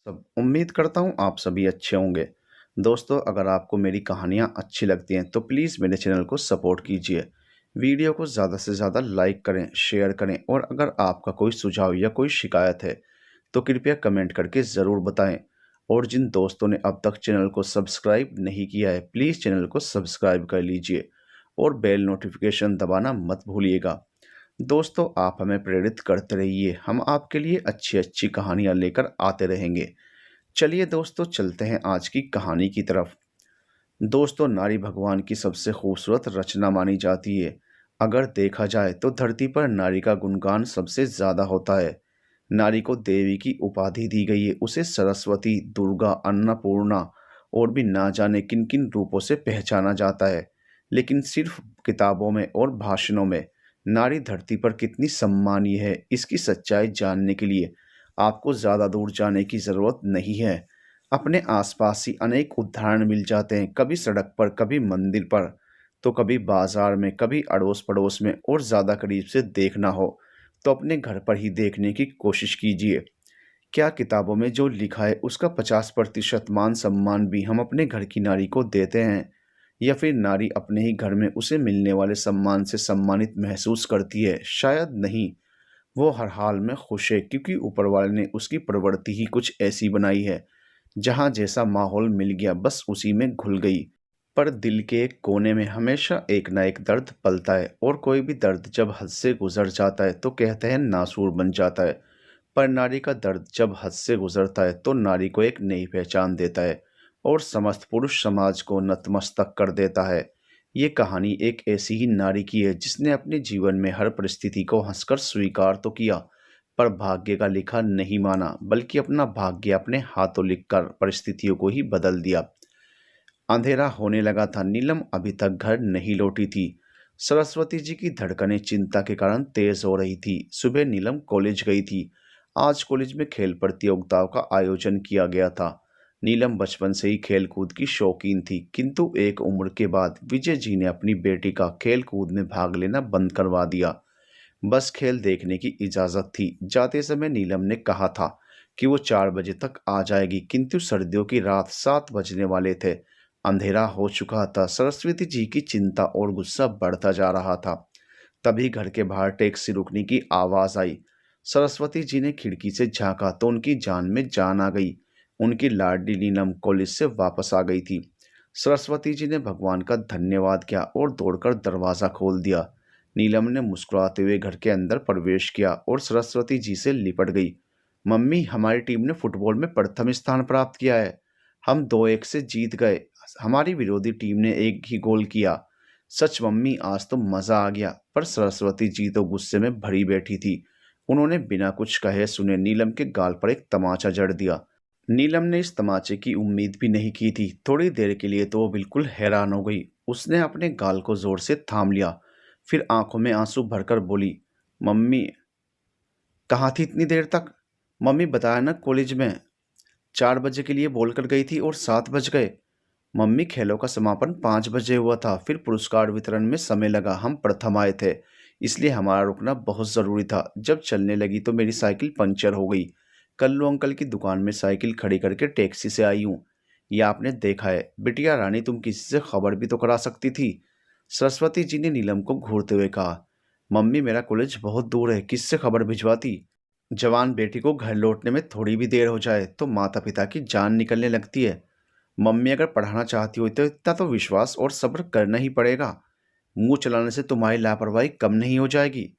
सब उम्मीद करता हूँ आप सभी अच्छे होंगे। दोस्तों, अगर आपको मेरी कहानियाँ अच्छी लगती हैं तो प्लीज़ मेरे चैनल को सपोर्ट कीजिए। वीडियो को ज़्यादा से ज़्यादा लाइक करें, शेयर करें और अगर आपका कोई सुझाव या कोई शिकायत है तो कृपया कमेंट करके ज़रूर बताएं। और जिन दोस्तों ने अब तक चैनल को सब्सक्राइब नहीं किया है, प्लीज़ चैनल को सब्सक्राइब कर लीजिए और बेल नोटिफिकेशन दबाना मत भूलिएगा। दोस्तों, आप हमें प्रेरित करते रहिए, हम आपके लिए अच्छी अच्छी कहानियाँ लेकर आते रहेंगे। चलिए दोस्तों, चलते हैं आज की कहानी की तरफ। दोस्तों, नारी भगवान की सबसे खूबसूरत रचना मानी जाती है। अगर देखा जाए तो धरती पर नारी का गुणगान सबसे ज़्यादा होता है। नारी को देवी की उपाधि दी गई है। उसे सरस्वती, दुर्गा, अन्नपूर्णा और भी ना जाने किन किन रूपों से पहचाना जाता है। लेकिन सिर्फ किताबों में और भाषणों में नारी धरती पर कितनी सम्मानीय है, इसकी सच्चाई जानने के लिए आपको ज़्यादा दूर जाने की ज़रूरत नहीं है। अपने आसपास ही अनेक उदाहरण मिल जाते हैं, कभी सड़क पर, कभी मंदिर पर, तो कभी बाजार में, कभी अड़ोस पड़ोस में। और ज़्यादा करीब से देखना हो तो अपने घर पर ही देखने की कोशिश कीजिए। क्या किताबों में जो लिखा है उसका 50% मान सम्मान भी हम अपने घर की नारी को देते हैं? या फिर नारी अपने ही घर में उसे मिलने वाले सम्मान से सम्मानित महसूस करती है? शायद नहीं। वो हर हाल में खुश है क्योंकि ऊपर वाले ने उसकी प्रवृत्ति ही कुछ ऐसी बनाई है। जहाँ जैसा माहौल मिल गया बस उसी में घुल गई। पर दिल के एक कोने में हमेशा एक ना एक दर्द पलता है और कोई भी दर्द जब हद से गुजर जाता है तो कहते हैं नासूर बन जाता है। पर नारी का दर्द जब हद से गुजरता है तो नारी को एक नई पहचान देता है और समस्त पुरुष समाज को नतमस्तक कर देता है। ये कहानी एक ऐसी ही नारी की है जिसने अपने जीवन में हर परिस्थिति को हंसकर स्वीकार तो किया, पर भाग्य का लिखा नहीं माना, बल्कि अपना भाग्य अपने हाथों लिखकर परिस्थितियों को ही बदल दिया। अंधेरा होने लगा था। नीलम अभी तक घर नहीं लौटी थी। सरस्वती जी की धड़कनें चिंता के कारण तेज हो रही थी। सुबह नीलम कॉलेज गई थी। आज कॉलेज में खेल प्रतियोगिताओं का आयोजन किया गया था। नीलम बचपन से ही खेल कूद की शौकीन थी, किंतु एक उम्र के बाद विजय जी ने अपनी बेटी का खेल कूद में भाग लेना बंद करवा दिया। बस खेल देखने की इजाजत थी। जाते समय नीलम ने कहा था कि वो 4 बजे तक आ जाएगी, किंतु सर्दियों की रात 7 बजने वाले थे। अंधेरा हो चुका था। सरस्वती जी की चिंता और गुस्सा बढ़ता जा रहा था। तभी घर के बाहर टैक्सी रुकने की आवाज आई। सरस्वती जी ने खिड़की से झांका तो उनकी जान में जान आ गई। उनकी लाडली नीलम कॉलेज से वापस आ गई थी। सरस्वती जी ने भगवान का धन्यवाद किया और दौड़कर दरवाज़ा खोल दिया। नीलम ने मुस्कुराते हुए घर के अंदर प्रवेश किया और सरस्वती जी से लिपट गई। मम्मी, हमारी टीम ने फुटबॉल में प्रथम स्थान प्राप्त किया है। हम 2-1 से जीत गए। हमारी विरोधी टीम ने एक ही गोल किया। सच मम्मी, आज तो मज़ा आ गया। पर सरस्वती जी तो गुस्से में भरी बैठी थी। उन्होंने बिना कुछ कहे सुने नीलम के गाल पर एक तमाचा जड़ दिया। नीलम ने इस तमाचे की उम्मीद भी नहीं की थी। थोड़ी देर के लिए तो वो बिल्कुल हैरान हो गई। उसने अपने गाल को जोर से थाम लिया, फिर आंखों में आंसू भरकर बोली, मम्मी, कहाँ थी इतनी देर तक? मम्मी, बताया ना, कॉलेज में 4 बजे के लिए बोलकर गई थी और 7 बज गए। मम्मी, खेलों का समापन 5 बजे हुआ था, फिर पुरस्कार वितरण में समय लगा। हम प्रथम आए थे, इसलिए हमारा रुकना बहुत ज़रूरी था। जब चलने लगी तो मेरी साइकिल पंचर हो गई। कल्लू अंकल की दुकान में साइकिल खड़ी करके टैक्सी से आई हूँ। यह आपने देखा है। बिटिया रानी, तुम किसी से खबर भी तो करा सकती थी। सरस्वती जी ने नीलम को घूरते हुए कहा। मम्मी, मेरा कॉलेज बहुत दूर है, किससे खबर भिजवाती? जवान बेटी को घर लौटने में थोड़ी भी देर हो जाए तो माता पिता की जान निकलने लगती है। मम्मी, अगर पढ़ाना चाहती हो तो इतना तो विश्वास और सब्र करना ही पड़ेगा। मुंह चलाने से तुम्हारी लापरवाही कम नहीं हो जाएगी।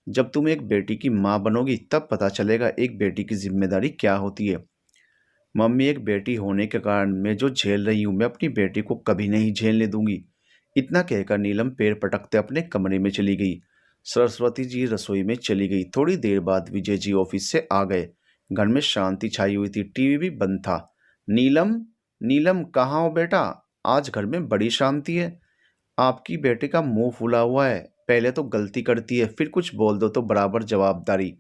जब तुम एक बेटी की माँ बनोगी तब पता चलेगा एक बेटी की जिम्मेदारी क्या होती है। मम्मी, एक बेटी होने के कारण मैं जो झेल रही हूँ मैं अपनी बेटी को कभी नहीं झेलने दूंगी। इतना कहकर नीलम पैर पटकते अपने कमरे में चली गई। सरस्वती जी रसोई में चली गई। थोड़ी देर बाद विजय जी ऑफिस से आ गए। घर में शांति छाई हुई थी। टीवी भी बंद था। नीलम, नीलम, कहाँ हो बेटा? आज घर में बड़ी शांति है। आपकी बेटे का मुंह फूला हुआ है। पहले तो गलती करती है, फिर कुछ बोल दो तो बराबर जवाबदारी।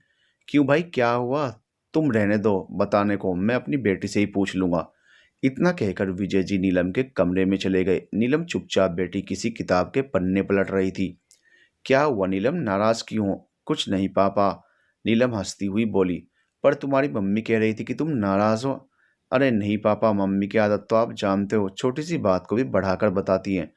क्यों भाई, क्या हुआ? तुम रहने दो बताने को, मैं अपनी बेटी से ही पूछ लूंगा। इतना कहकर विजय जी नीलम के कमरे में चले गए। नीलम चुपचाप बेटी किसी किताब के पन्ने पलट रही थी। क्या हुआ नीलम, नाराज क्यों हो? कुछ नहीं पापा, नीलम हंसती हुई बोली। पर तुम्हारी मम्मी कह रही थी कि तुम नाराज हो। अरे नहीं पापा, मम्मी की आदत तो आप जानते हो, छोटी सी बात को भी बढ़ाकर बताती हैं।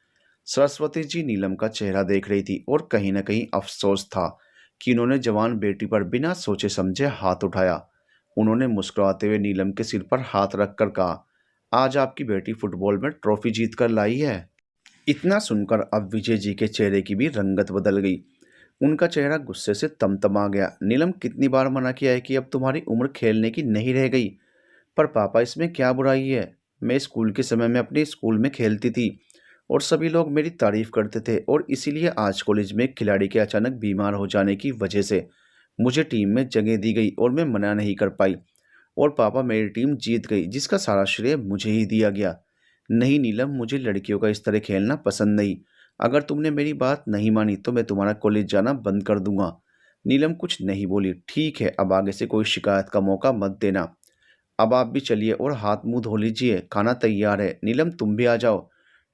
सरस्वती जी नीलम का चेहरा देख रही थी और कहीं न कहीं अफ़सोस था कि उन्होंने जवान बेटी पर बिना सोचे समझे हाथ उठाया। उन्होंने मुस्कुराते हुए नीलम के सिर पर हाथ रखकर कहा, "आज आपकी बेटी फुटबॉल में ट्रॉफ़ी जीत कर लाई है।" इतना सुनकर अब विजय जी के चेहरे की भी रंगत बदल गई। उनका चेहरा गुस्से से तमतमा गया। "नीलम, कितनी बार मना किया है कि अब तुम्हारी उम्र खेलने की नहीं रह गई। पर पापा, इसमें क्या बुराई है? मैं स्कूल के समय में अपने स्कूल में खेलती थी और सभी लोग मेरी तारीफ करते थे और इसीलिए आज कॉलेज में एक खिलाड़ी के अचानक बीमार हो जाने की वजह से मुझे टीम में जगह दी गई और मैं मना नहीं कर पाई और पापा, मेरी टीम जीत गई जिसका सारा श्रेय मुझे ही दिया गया। नहीं नीलम, मुझे लड़कियों का इस तरह खेलना पसंद नहीं। अगर तुमने मेरी बात नहीं मानी तो मैं तुम्हारा कॉलेज जाना बंद कर दूंगा। नीलम कुछ नहीं बोली। ठीक है, अब आगे से कोई शिकायत का मौका मत देना। अब आप भी चलिए और हाथ मुंह धो लीजिए, खाना तैयार है। नीलम, तुम भी आ जाओ।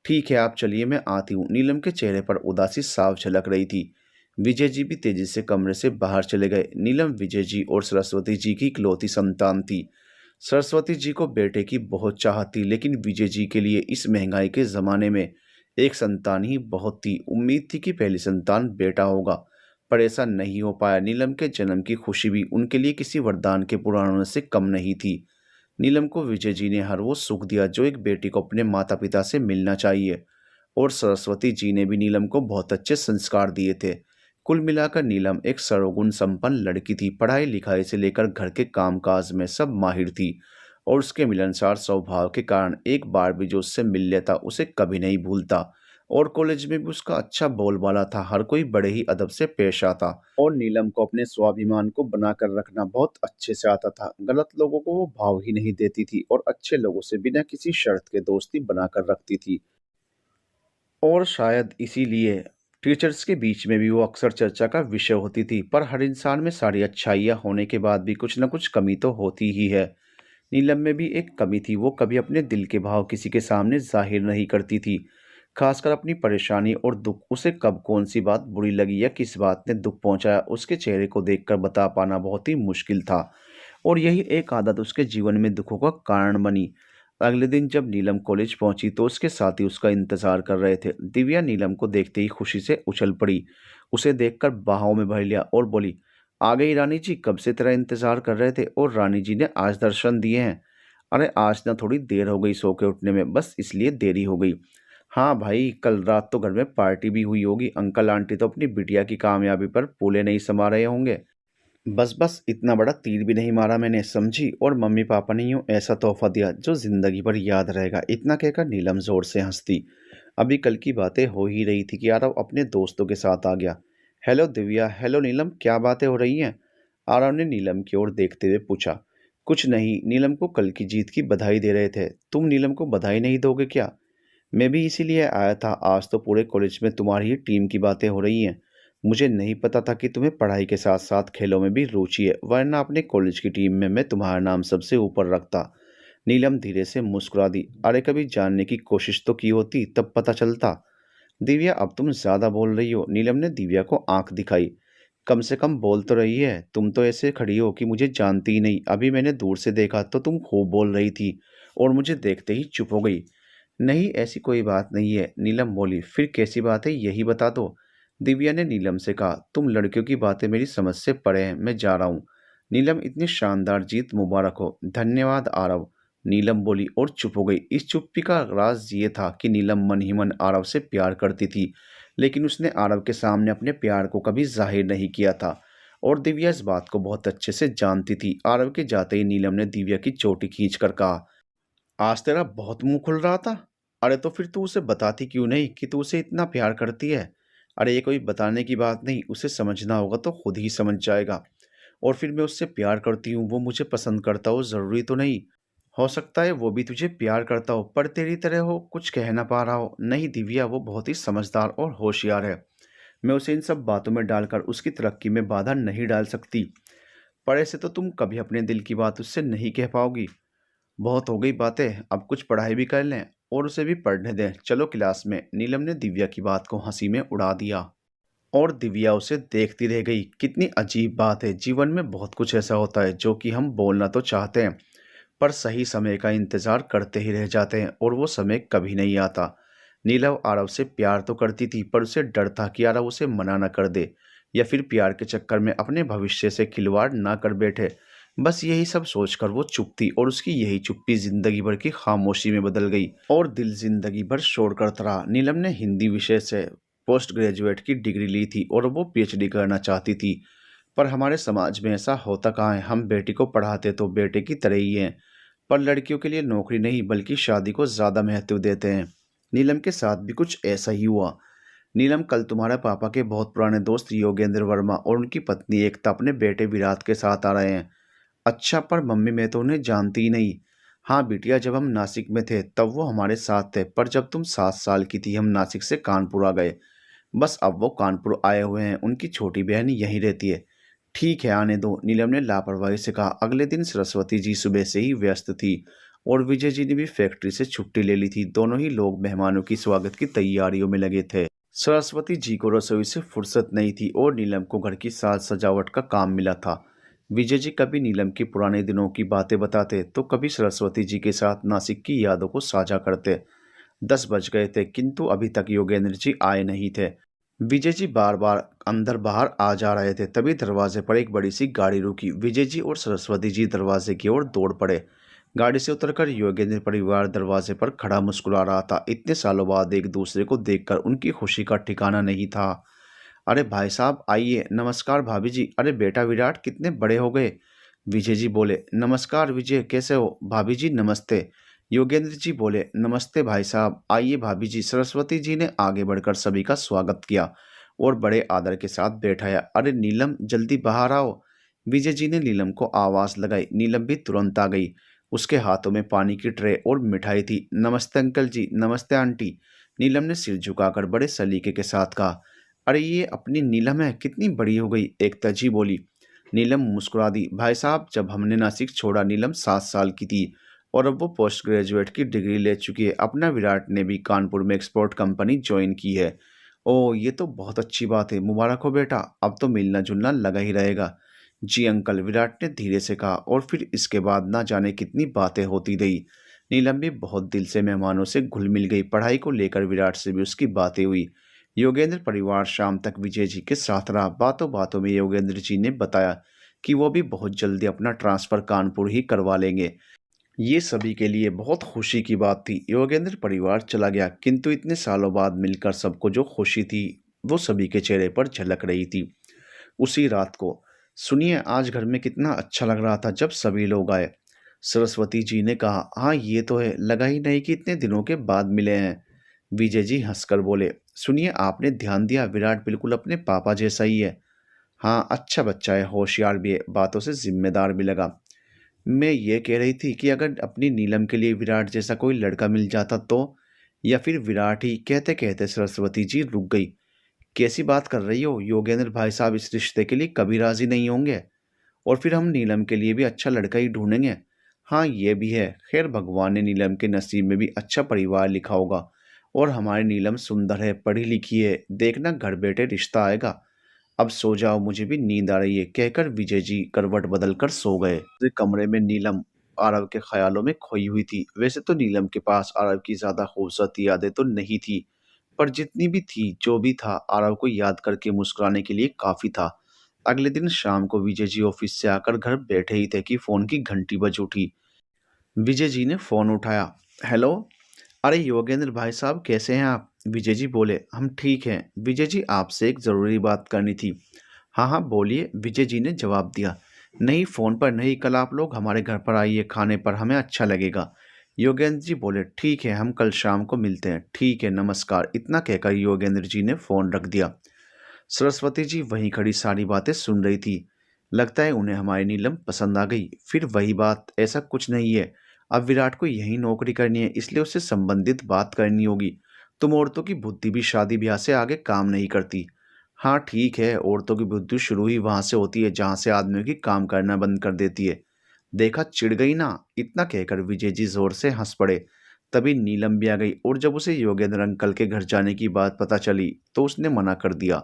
ठीक है, आप चलिए, मैं आती हूँ। नीलम के चेहरे पर उदासी साफ झलक रही थी। विजय जी भी तेजी से कमरे से बाहर चले गए। नीलम विजय जी और सरस्वती जी की इकलौती संतान थी। सरस्वती जी को बेटे की बहुत चाहत थी, लेकिन विजय जी के लिए इस महंगाई के ज़माने में एक संतान ही बहुत थी। उम्मीद थी कि पहली संतान बेटा होगा, पर ऐसा नहीं हो पाया। नीलम के जन्म की खुशी भी उनके लिए किसी वरदान के पूरा होने से कम नहीं थी। नीलम को विजय जी ने हर वो सुख दिया जो एक बेटी को अपने माता पिता से मिलना चाहिए, और सरस्वती जी ने भी नीलम को बहुत अच्छे संस्कार दिए थे। कुल मिलाकर नीलम एक सर्वगुण संपन्न लड़की थी। पढ़ाई लिखाई से लेकर घर के कामकाज में सब माहिर थी और उसके मिलनसार स्वभाव के कारण एक बार भी जो उससे मिल लेता उसे कभी नहीं भूलता। और कॉलेज में भी उसका अच्छा बोलबाला था, हर कोई बड़े ही अदब से पेश आता और नीलम को अपने स्वाभिमान को बनाकर रखना बहुत अच्छे से आता था। गलत लोगों को वो भाव ही नहीं देती थी और अच्छे लोगों से बिना किसी शर्त के दोस्ती बनाकर रखती थी। और शायद इसीलिए टीचर्स के बीच में भी वो अक्सर चर्चा का विषय होती थी। पर हर इंसान में सारी अच्छाइयाँ होने के बाद भी कुछ न कुछ कमी तो होती ही है। नीलम में भी एक कमी थी, वो कभी अपने दिल के भाव किसी के सामने जाहिर नहीं करती थी। खासकर अपनी परेशानी और दुख, उसे कब कौन सी बात बुरी लगी या किस बात ने दुख पहुंचाया, उसके चेहरे को देखकर बता पाना बहुत ही मुश्किल था। और यही एक आदत उसके जीवन में दुखों का कारण बनी। अगले दिन जब नीलम कॉलेज पहुंची तो उसके साथी उसका इंतजार कर रहे थे। दिव्या नीलम को देखते ही खुशी से उछल पड़ी, उसे देखकर बाहों में भर लिया और बोली, "आ गई रानी जी, कब से तेरा इंतजार कर रहे थे और रानी जी ने आज दर्शन दिए हैं। अरे आज ना थोड़ी देर हो गई सो के उठने में, बस इसलिए देरी हो गई। हाँ भाई, कल रात तो घर में पार्टी भी हुई होगी, अंकल आंटी तो अपनी बिटिया की कामयाबी पर फूले नहीं समा रहे होंगे। बस बस, इतना बड़ा तीर भी नहीं मारा मैंने, समझी, और मम्मी पापा ने यूँ ऐसा तोहफा दिया जो जिंदगी भर याद रहेगा।" इतना कहकर नीलम जोर से हंसती। अभी कल की बातें हो ही रही थी कि आरव अपने दोस्तों के साथ आ गया। "हेलो दिव्या, हेलो नीलम, क्या बातें हो रही हैं?" आरव ने नीलम की ओर देखते हुए पूछा। "कुछ नहीं, नीलम को कल की जीत की बधाई दे रहे थे। तुम नीलम को बधाई नहीं दोगे क्या?" "मैं भी इसीलिए आया था, आज तो पूरे कॉलेज में तुम्हारी ही टीम की बातें हो रही हैं। मुझे नहीं पता था कि तुम्हें पढ़ाई के साथ साथ खेलों में भी रुचि है, वरना अपने कॉलेज की टीम में मैं तुम्हारा नाम सबसे ऊपर रखता।" नीलम धीरे से मुस्कुरा दी। "अरे कभी जानने की कोशिश तो की होती, तब पता चलता।" "दिव्या, अब तुम ज़्यादा बोल रही हो।" नीलम ने दिव्या को आंख दिखाई। "कम से कम बोल तो रही है, तुम तो ऐसे खड़ी हो कि मुझे जानती ही नहीं। अभी मैंने दूर से देखा तो तुम खूब बोल रही थी और मुझे देखते ही चुप हो गई।" "नहीं, ऐसी कोई बात नहीं है," नीलम बोली। "फिर कैसी बात है, यही बता दो।" दिव्या ने नीलम से कहा। "तुम लड़कियों की बातें मेरी समझ से परे हैं, मैं जा रहा हूँ।" "नीलम, इतनी शानदार जीत मुबारक हो।" "धन्यवाद आरव," नीलम बोली और चुप हो गई। इस चुप्पी का राज ये था कि नीलम मन ही मन आरव से प्यार करती थी, लेकिन उसने आरव के सामने अपने प्यार को कभी जाहिर नहीं किया था और दिव्या इस बात को बहुत अच्छे से जानती थी। आरव के जाते ही नीलम ने दिव्या की चोटी खींच कर कहा, "आज तेरा बहुत मुंह खुल रहा था। अरे तो फिर तू उसे बताती क्यों नहीं कि तू उसे इतना प्यार करती है? अरे ये कोई बताने की बात नहीं, उसे समझना होगा तो खुद ही समझ जाएगा। और फिर मैं उससे प्यार करती हूँ, वो मुझे पसंद करता हो ज़रूरी तो नहीं। हो सकता है वो भी तुझे प्यार करता हो पर तेरी तरह हो, कुछ कह ना पा रहा हो। नहीं दिव्या, वो बहुत ही समझदार और होशियार है। मैं उसे इन सब बातों में डालकर उसकी तरक्की में बाधा नहीं डाल सकती। पर ऐसे तो तुम कभी अपने दिल की बात उससे नहीं कह पाओगी। बहुत हो गई बातें, अब कुछ पढ़ाई भी कर लें और उसे भी पढ़ने दें। चलो क्लास में।" नीलम ने दिव्या की बात को हंसी में उड़ा दिया और दिव्या उसे देखती रह गई। कितनी अजीब बात है, जीवन में बहुत कुछ ऐसा होता है जो कि हम बोलना तो चाहते हैं पर सही समय का इंतजार करते ही रह जाते हैं और वो समय कभी नहीं आता। नीलम आरव से प्यार तो करती थी, पर उसे डर था कि आरव उसे मना न कर दे या फिर प्यार के चक्कर में अपने भविष्य से खिलवाड़ ना कर बैठे। बस यही सब सोचकर वो चुप थी और उसकी यही चुप्पी जिंदगी भर की खामोशी में बदल गई और दिल जिंदगी भर शोर करता रहा। नीलम ने हिंदी विषय से पोस्ट ग्रेजुएट की डिग्री ली थी और वो पीएचडी करना चाहती थी, पर हमारे समाज में ऐसा होता कहाँ है। हम बेटी को पढ़ाते तो बेटे की तरह ही हैं, पर लड़कियों के लिए नौकरी नहीं बल्कि शादी को ज़्यादा महत्व देते हैं। नीलम के साथ भी कुछ ऐसा ही हुआ। नीलम, कल तुम्हारे पापा के बहुत पुराने दोस्त योगेंद्र वर्मा और उनकी पत्नी एकता अपने बेटे विराट के साथ आ रहे हैं। अच्छा, पर मम्मी मैं तो उन्हें जानती ही नहीं। हाँ बिटिया, जब हम नासिक में थे तब वो हमारे साथ थे, पर जब तुम 7 साल की थी हम नासिक से कानपुर आ गए। बस अब वो कानपुर आए हुए हैं, उनकी छोटी बहन यहीं रहती है। ठीक है, आने दो, नीलम ने लापरवाही से कहा। अगले दिन सरस्वती जी सुबह से ही व्यस्त थी और विजय जी ने भी फैक्ट्री से छुट्टी ले ली थी। दोनों ही लोग मेहमानों की स्वागत की तैयारियों में लगे थे। सरस्वती जी को रसोई से फुर्सत नहीं थी और नीलम को घर की साज सजावट का काम मिला था। विजय जी कभी नीलम की पुराने दिनों की बातें बताते तो कभी सरस्वती जी के साथ नासिक की यादों को साझा करते। 10 बज गए थे किंतु अभी तक योगेंद्र जी आए नहीं थे। विजय जी बार बार अंदर बाहर आ जा रहे थे, तभी दरवाजे पर एक बड़ी सी गाड़ी रुकी। विजय जी और सरस्वती जी दरवाजे की ओर दौड़ पड़े। गाड़ी से उतरकर योगेंद्र परिवार दरवाजे पर खड़ा मुस्कुरा रहा था। इतने सालों बाद एक दूसरे को देखकर उनकी खुशी का ठिकाना नहीं था। अरे भाई साहब आइए। नमस्कार भाभी जी। अरे बेटा विराट कितने बड़े हो गए। विजय जी बोले। नमस्कार विजय, कैसे हो। भाभी जी नमस्ते। योगेंद्र जी बोले। नमस्ते भाई साहब, आइए भाभी जी। सरस्वती जी ने आगे बढ़कर सभी का स्वागत किया और बड़े आदर के साथ बैठाया। अरे नीलम जल्दी बाहर आओ। विजय जी ने नीलम को आवाज लगाई। नीलम भी तुरंत आ गई। उसके हाथों में पानी की ट्रे और मिठाई थी। नमस्ते अंकल जी। नमस्ते आंटी। नीलम ने सिर झुकाकर बड़े सलीके के साथ कहा। अरे ये अपनी नीलम है, कितनी बड़ी हो गई। एकता जी बोली। नीलम मुस्कुरा दी। भाई साहब जब हमने नासिक छोड़ा नीलम 7 साल की थी और अब वो पोस्ट ग्रेजुएट की डिग्री ले चुकी है। अपना विराट ने भी कानपुर में एक्सपोर्ट कंपनी ज्वाइन की है। ओह ये तो बहुत अच्छी बात है, मुबारक हो बेटा, अब तो मिलना जुलना लगा ही रहेगा। जी अंकल, विराट ने धीरे से कहा और फिर इसके बाद ना जाने कितनी बातें होती रही। नीलम भी बहुत दिल से मेहमानों से घुल मिल गई। पढ़ाई को लेकर विराट से भी उसकी बातें हुई। योगेंद्र परिवार शाम तक विजय जी के साथ रहा। बातों बातों में योगेंद्र जी ने बताया कि वो भी बहुत जल्दी अपना ट्रांसफर कानपुर ही करवा लेंगे। ये सभी के लिए बहुत खुशी की बात थी। योगेंद्र परिवार चला गया किंतु इतने सालों बाद मिलकर सबको जो खुशी थी वो सभी के चेहरे पर झलक रही थी। उसी रात को, सुनिए आज घर में कितना अच्छा लग रहा था जब सभी लोग आए। सरस्वती जी ने कहा। हाँ ये तो है, लगा ही नहीं कि इतने दिनों के बाद मिले हैं। विजय जी हंसकर बोले। सुनिए आपने ध्यान दिया, विराट बिल्कुल अपने पापा जैसा ही है। हाँ अच्छा बच्चा है, होशियार भी है, बातों से जिम्मेदार भी लगा। मैं ये कह रही थी कि अगर अपनी नीलम के लिए विराट जैसा कोई लड़का मिल जाता तो, या फिर विराट ही। कहते कहते सरस्वती जी रुक गई। कैसी बात कर रही हो योगेंद्र भाई साहब, इस रिश्ते के लिए कभी राजी नहीं होंगे और फिर हम नीलम के लिए भी अच्छा लड़का ही ढूंढेंगे। हाँ ये भी है, खैर भगवान ने नीलम के नसीब में भी अच्छा परिवार लिखा होगा और हमारी नीलम सुंदर है, पढ़ी लिखी है, देखना घर बैठे रिश्ता आएगा। अब सो जाओ, मुझे भी नींद आ रही है, कहकर विजय जी करवट बदलकर सो गए। दूसरे कमरे में नीलम आरव के ख्यालों में खोई हुई थी। वैसे तो नीलम के पास आरव की ज्यादा खूबसूरत यादें तो नहीं थी, पर जितनी भी थी जो भी था आरव को याद करके मुस्कुराने के लिए काफी था। अगले दिन शाम को विजय जी ऑफिस से आकर घर बैठे ही थे कि फोन की घंटी बज उठी। विजय जी ने फोन उठाया। हेलो। अरे योगेंद्र भाई साहब कैसे हैं आप। विजय जी बोले। हम ठीक हैं विजय जी, आपसे एक ज़रूरी बात करनी थी। हाँ हाँ बोलिए, विजय जी ने जवाब दिया। नहीं फ़ोन पर नहीं, कल आप लोग हमारे घर पर आइए खाने पर, हमें अच्छा लगेगा। योगेंद्र जी बोले। ठीक है हम कल शाम को मिलते हैं। ठीक है नमस्कार। इतना कहकर योगेंद्र जी ने फ़ोन रख दिया। सरस्वती जी वहीं खड़ी सारी बातें सुन रही थी। लगता है उन्हें हमारी नीलम पसंद आ गई। फिर वही बात, ऐसा कुछ नहीं है। अब विराट को यही नौकरी करनी है, इसलिए उससे संबंधित बात करनी होगी। तुम औरतों की बुद्धि भी शादी ब्याह से आगे काम नहीं करती। हाँ ठीक है, औरतों की बुद्धि शुरू ही वहां से होती है जहां से आदमियों की काम करना बंद कर देती है। देखा चिढ़ गई ना। इतना कहकर विजय जी जोर से हंस पड़े। तभी नीलम भी आ गई और जब उसे योगेंद्र अंकल के घर जाने की बात पता चली तो उसने मना कर दिया।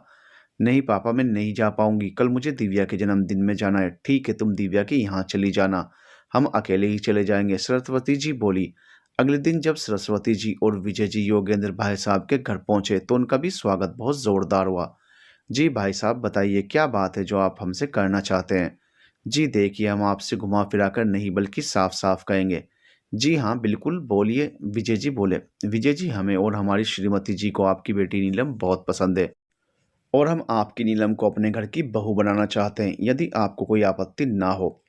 नहीं पापा मैं नहीं जा पाऊंगी, कल मुझे दिव्या के जन्मदिन में जाना है। ठीक है तुम दिव्या के यहाँ चली जाना, हम अकेले ही चले जाएंगे, सरस्वती जी बोली। अगले दिन जब सरस्वती जी और विजय जी योगेंद्र भाई साहब के घर पहुंचे तो उनका भी स्वागत बहुत जोरदार हुआ। जी भाई साहब, बताइए क्या बात है जो आप हमसे करना चाहते हैं। जी देखिए, हम आपसे घुमा फिरा कर नहीं बल्कि साफ साफ कहेंगे। जी हाँ बिल्कुल, बोलिए, विजय जी बोले। विजय जी, हमें और हमारी श्रीमती जी को आपकी बेटी नीलम बहुत पसंद है और हम आपकी नीलम को अपने घर की बहू बनाना चाहते हैं, यदि आपको कोई आपत्ति ना हो।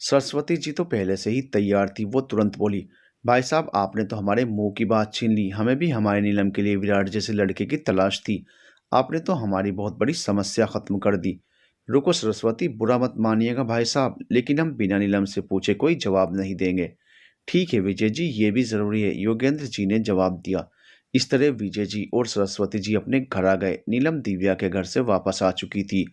सरस्वती जी तो पहले से ही तैयार थी, वो तुरंत बोली। भाई साहब, आपने तो हमारे मुंह की बात छीन ली। हमें भी हमारे नीलम के लिए विराट जैसे लड़के की तलाश थी। आपने तो हमारी बहुत बड़ी समस्या खत्म कर दी। रुको सरस्वती, बुरा मत मानिएगा भाई साहब, लेकिन हम बिना नीलम से पूछे कोई जवाब नहीं देंगे। ठीक है विजय जी, ये भी जरूरी है, योगेंद्र जी ने जवाब दिया। इस तरह विजय जी और सरस्वती जी अपने घर आ गए। नीलम दिव्या के घर से वापस आ चुकी थी।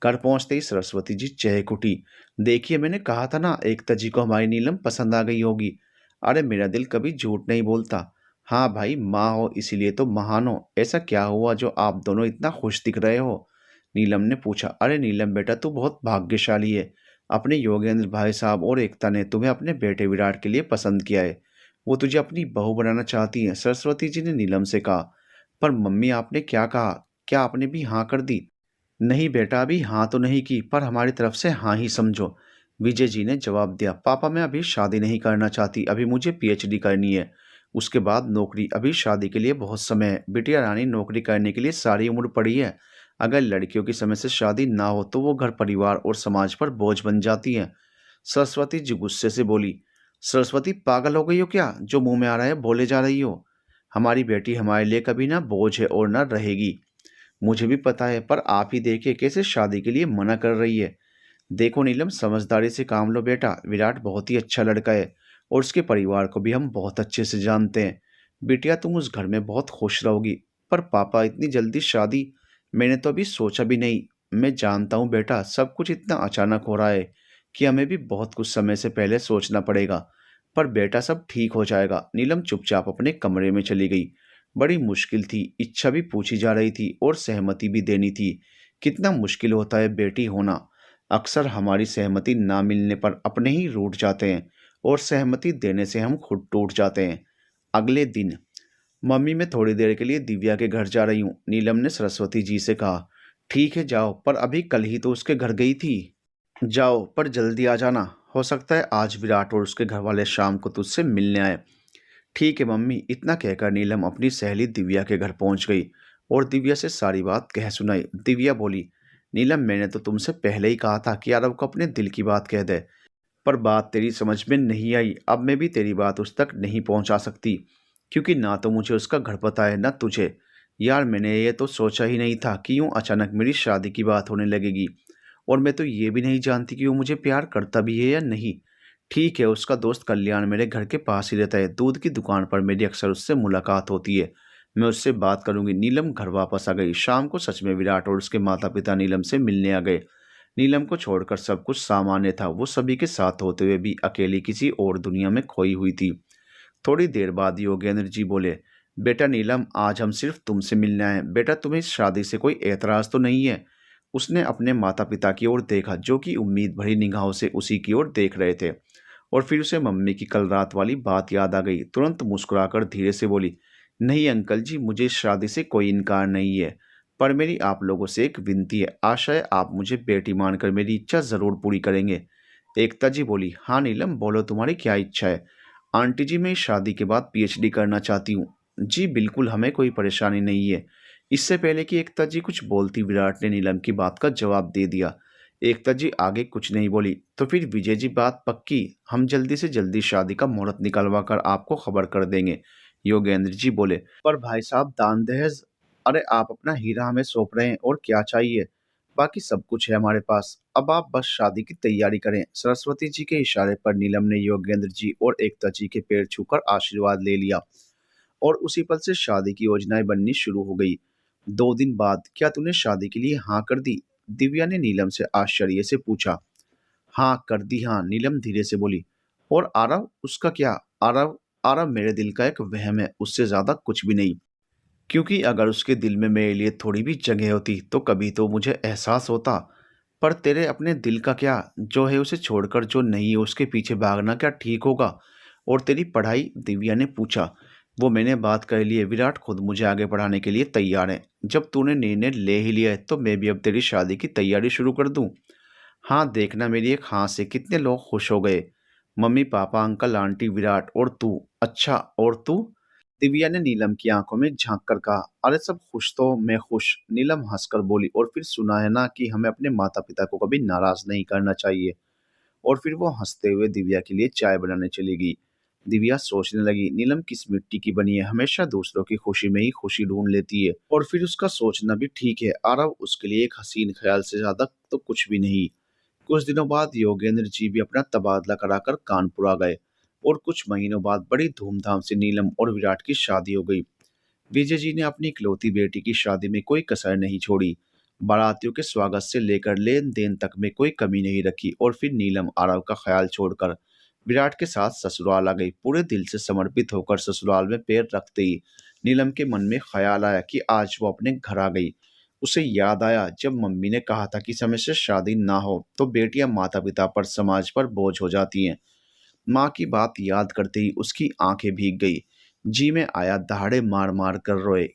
घर पहुंचते ही सरस्वती जी चहक उठी। देखिए, मैंने कहा था ना, एकता जी को हमारी नीलम पसंद आ गई होगी। अरे मेरा दिल कभी झूठ नहीं बोलता। हाँ भाई, माँ हो इसीलिए तो महान हो। ऐसा क्या हुआ जो आप दोनों इतना खुश दिख रहे हो? नीलम ने पूछा। अरे नीलम बेटा, तू बहुत भाग्यशाली है। अपने योगेंद्र भाई साहब और एकता ने तुम्हें अपने बेटे विराट के लिए पसंद किया है। वो तुझे अपनी बहू बनाना चाहती है, सरस्वती जी ने नीलम से कहा। पर मम्मी, आपने क्या कहा? क्या आपने भी हाँ कर दी? नहीं बेटा, अभी हाँ तो नहीं की, पर हमारी तरफ से हाँ ही समझो, विजय जी ने जवाब दिया। पापा, मैं अभी शादी नहीं करना चाहती, अभी मुझे पीएचडी करनी है, उसके बाद नौकरी। अभी शादी के लिए बहुत समय है बिटिया रानी, नौकरी करने के लिए सारी उम्र पड़ी है। अगर लड़कियों की समय से शादी ना हो तो वो घर परिवार और समाज पर बोझ बन जाती है। सरस्वती जी गुस्से से बोली। सरस्वती, पागल हो गई हो क्या? जो मुंह में आ रहा है बोले जा रही हो। हमारी बेटी हमारे लिए कभी ना बोझ है और ना रहेगी। मुझे भी पता है, पर आप ही देखिए कैसे शादी के लिए मना कर रही है। देखो नीलम, समझदारी से काम लो बेटा, विराट बहुत ही अच्छा लड़का है और उसके परिवार को भी हम बहुत अच्छे से जानते हैं। बिटिया, तुम उस घर में बहुत खुश रहोगी। पर पापा, इतनी जल्दी शादी? मैंने तो अभी सोचा भी नहीं। मैं जानता हूँ बेटा, सब कुछ इतना अचानक हो रहा है कि हमें भी बहुत कुछ समय से पहले सोचना पड़ेगा। पर बेटा, सब ठीक हो जाएगा। नीलम चुपचाप अपने कमरे में चली गई। बड़ी मुश्किल थी, इच्छा भी पूछी जा रही थी और सहमति भी देनी थी। कितना मुश्किल होता है बेटी होना। अक्सर हमारी सहमति ना मिलने पर अपने ही रूठ जाते हैं और सहमति देने से हम खुद टूट जाते हैं। अगले दिन, मम्मी, मैं थोड़ी देर के लिए दिव्या के घर जा रही हूँ, नीलम ने सरस्वती जी से कहा। ठीक है जाओ, पर अभी कल ही तो उसके घर गई थी। जाओ, पर जल्दी आ जाना। हो सकता है आज विराट और उसके घर वाले शाम को तुझसे मिलने आए। ठीक है मम्मी। इतना कहकर नीलम अपनी सहेली दिव्या के घर पहुंच गई और दिव्या से सारी बात कह सुनाई। दिव्या बोली। नीलम, मैंने तो तुमसे पहले ही कहा था कि आरव को अपने दिल की बात कह दे, पर बात तेरी समझ में नहीं आई। अब मैं भी तेरी बात उस तक नहीं पहुंचा सकती, क्योंकि ना तो मुझे उसका घर पता है ना तुझे। यार, मैंने ये तो सोचा ही नहीं था कि यूं अचानक मेरी शादी की बात होने लगेगी। और मैं तो ये भी नहीं जानती कि वो मुझे प्यार करता भी है या नहीं। ठीक है, उसका दोस्त कल्याण मेरे घर के पास ही रहता है, दूध की दुकान पर मेरी अक्सर उससे मुलाकात होती है। मैं उससे बात करूंगी। नीलम घर वापस आ गई। शाम को सच में विराट और उसके माता पिता नीलम से मिलने आ गए। नीलम को छोड़कर सब कुछ सामान्य था। वो सभी के साथ होते हुए भी अकेली किसी और दुनिया में खोई हुई थी। थोड़ी देर बाद योगेंद्र जी बोले। बेटा नीलम, आज हम सिर्फ तुमसे मिलने आए। बेटा, तुम्हें इस शादी से कोई एतराज तो नहीं है? उसने अपने माता पिता की ओर देखा, जो कि उम्मीद भरी निगाहों से उसी की ओर देख रहे थे। और फिर उसे मम्मी की कल रात वाली बात याद आ गई। तुरंत मुस्कुराकर धीरे से बोली। नहीं अंकल जी, मुझे इस शादी से कोई इनकार नहीं है, पर मेरी आप लोगों से एक विनती है। आशा है आप मुझे बेटी मानकर मेरी इच्छा ज़रूर पूरी करेंगे। एकता जी बोली। हाँ नीलम, बोलो तुम्हारी क्या इच्छा है? आंटी जी, मैं इस शादी के बाद पीएचडी करना चाहती हूँ। जी बिल्कुल, हमें कोई परेशानी नहीं है। इससे पहले कि एकता जी कुछ बोलती, विराट ने नीलम की बात का जवाब दे दिया। एकता जी आगे कुछ नहीं बोली। तो फिर विजय जी, बात पक्की? हम जल्दी से जल्दी शादी का मुहूर्त निकलवा कर आपको खबर कर देंगे, योगेंद्र जी बोले। पर भाई साहब, दान दहेज? अरे आप अपना हीरा हमें सौंप रहे हैं, और क्या चाहिए? बाकी सब कुछ है हमारे पास, अब आप बस शादी की तैयारी करें। सरस्वती जी के इशारे पर नीलम ने योगेंद्र जी और एकता जी के पैर छूकर आशीर्वाद ले लिया और उसी पल से शादी की योजनाएं बननी शुरू हो गई। 2 दिन बाद, क्या तूने शादी के लिए हाँ कर दी? दिव्या ने नीलम से आश्चर्य से पूछा। हाँ कर दी, हाँ, नीलम धीरे से बोली। और आरव, उसका क्या? आरव, आरव मेरे दिल का एक वहम है, उससे ज्यादा कुछ भी नहीं। क्योंकि अगर उसके दिल में मेरे लिए थोड़ी भी जगह होती तो कभी तो मुझे एहसास होता। पर तेरे अपने दिल का क्या, जो है उसे छोड़कर जो नहीं है उसके पीछे भागना क्या ठीक होगा? और तेरी पढ़ाई? दिव्या ने पूछा। वो मैंने बात कर ली है, विराट खुद मुझे आगे बढ़ाने के लिए तैयार है। जब तूने निर्णय ले ही लिया है तो मैं भी अब तेरी शादी की तैयारी शुरू कर दूं। हाँ, देखना मेरी एक हाँ से कितने लोग खुश हो गए। Mummy papa uncle aunty Virat और तू। अच्छा, और तू? दिव्या ने नीलम की आंखों में झांक कर कहा। अरे सब खुश तो मैं खुश, नीलम हंसकर बोली। और फिर सुना है ना कि हमें अपने माता पिता को कभी नाराज नहीं करना चाहिए। और फिर वो हंसते हुए दिव्या के लिए चाय बनाने चली गई। दिव्या सोचने लगी, नीलम किस मिट्टी की बनी है, हमेशा दूसरों की खुशी में ही खुशी ढूंढ लेती है। और फिर उसका सोचना भी ठीक है, आरव उसके लिए एक हसीन ख्याल से ज्यादा तो कुछ भी नहीं। कुछ दिनों बाद योगेंद्र जी भी अपना तबादला कराकर कानपुर आ गए और कुछ महीनों बाद बड़ी धूमधाम से नीलम और विराट की शादी हो गई। विजय जी ने अपनी इकलौती बेटी की शादी में कोई कसर नहीं छोड़ी। बारातियों के स्वागत से लेकर लेन देन तक में कोई कमी नहीं रखी। और फिर नीलम आरव का ख्याल छोड़कर विराट के साथ ससुराल आ गई। पूरे दिल से समर्पित होकर ससुराल में पैर रखते ही नीलम के मन में ख्याल आया कि आज वो अपने घर आ गई। उसे याद आया जब मम्मी ने कहा था कि समय से शादी ना हो तो बेटियां माता पिता पर समाज पर बोझ हो जाती हैं। माँ की बात याद करते ही उसकी आंखें भीग गई। जी में आया, दहाड़े मार मार कर रोए।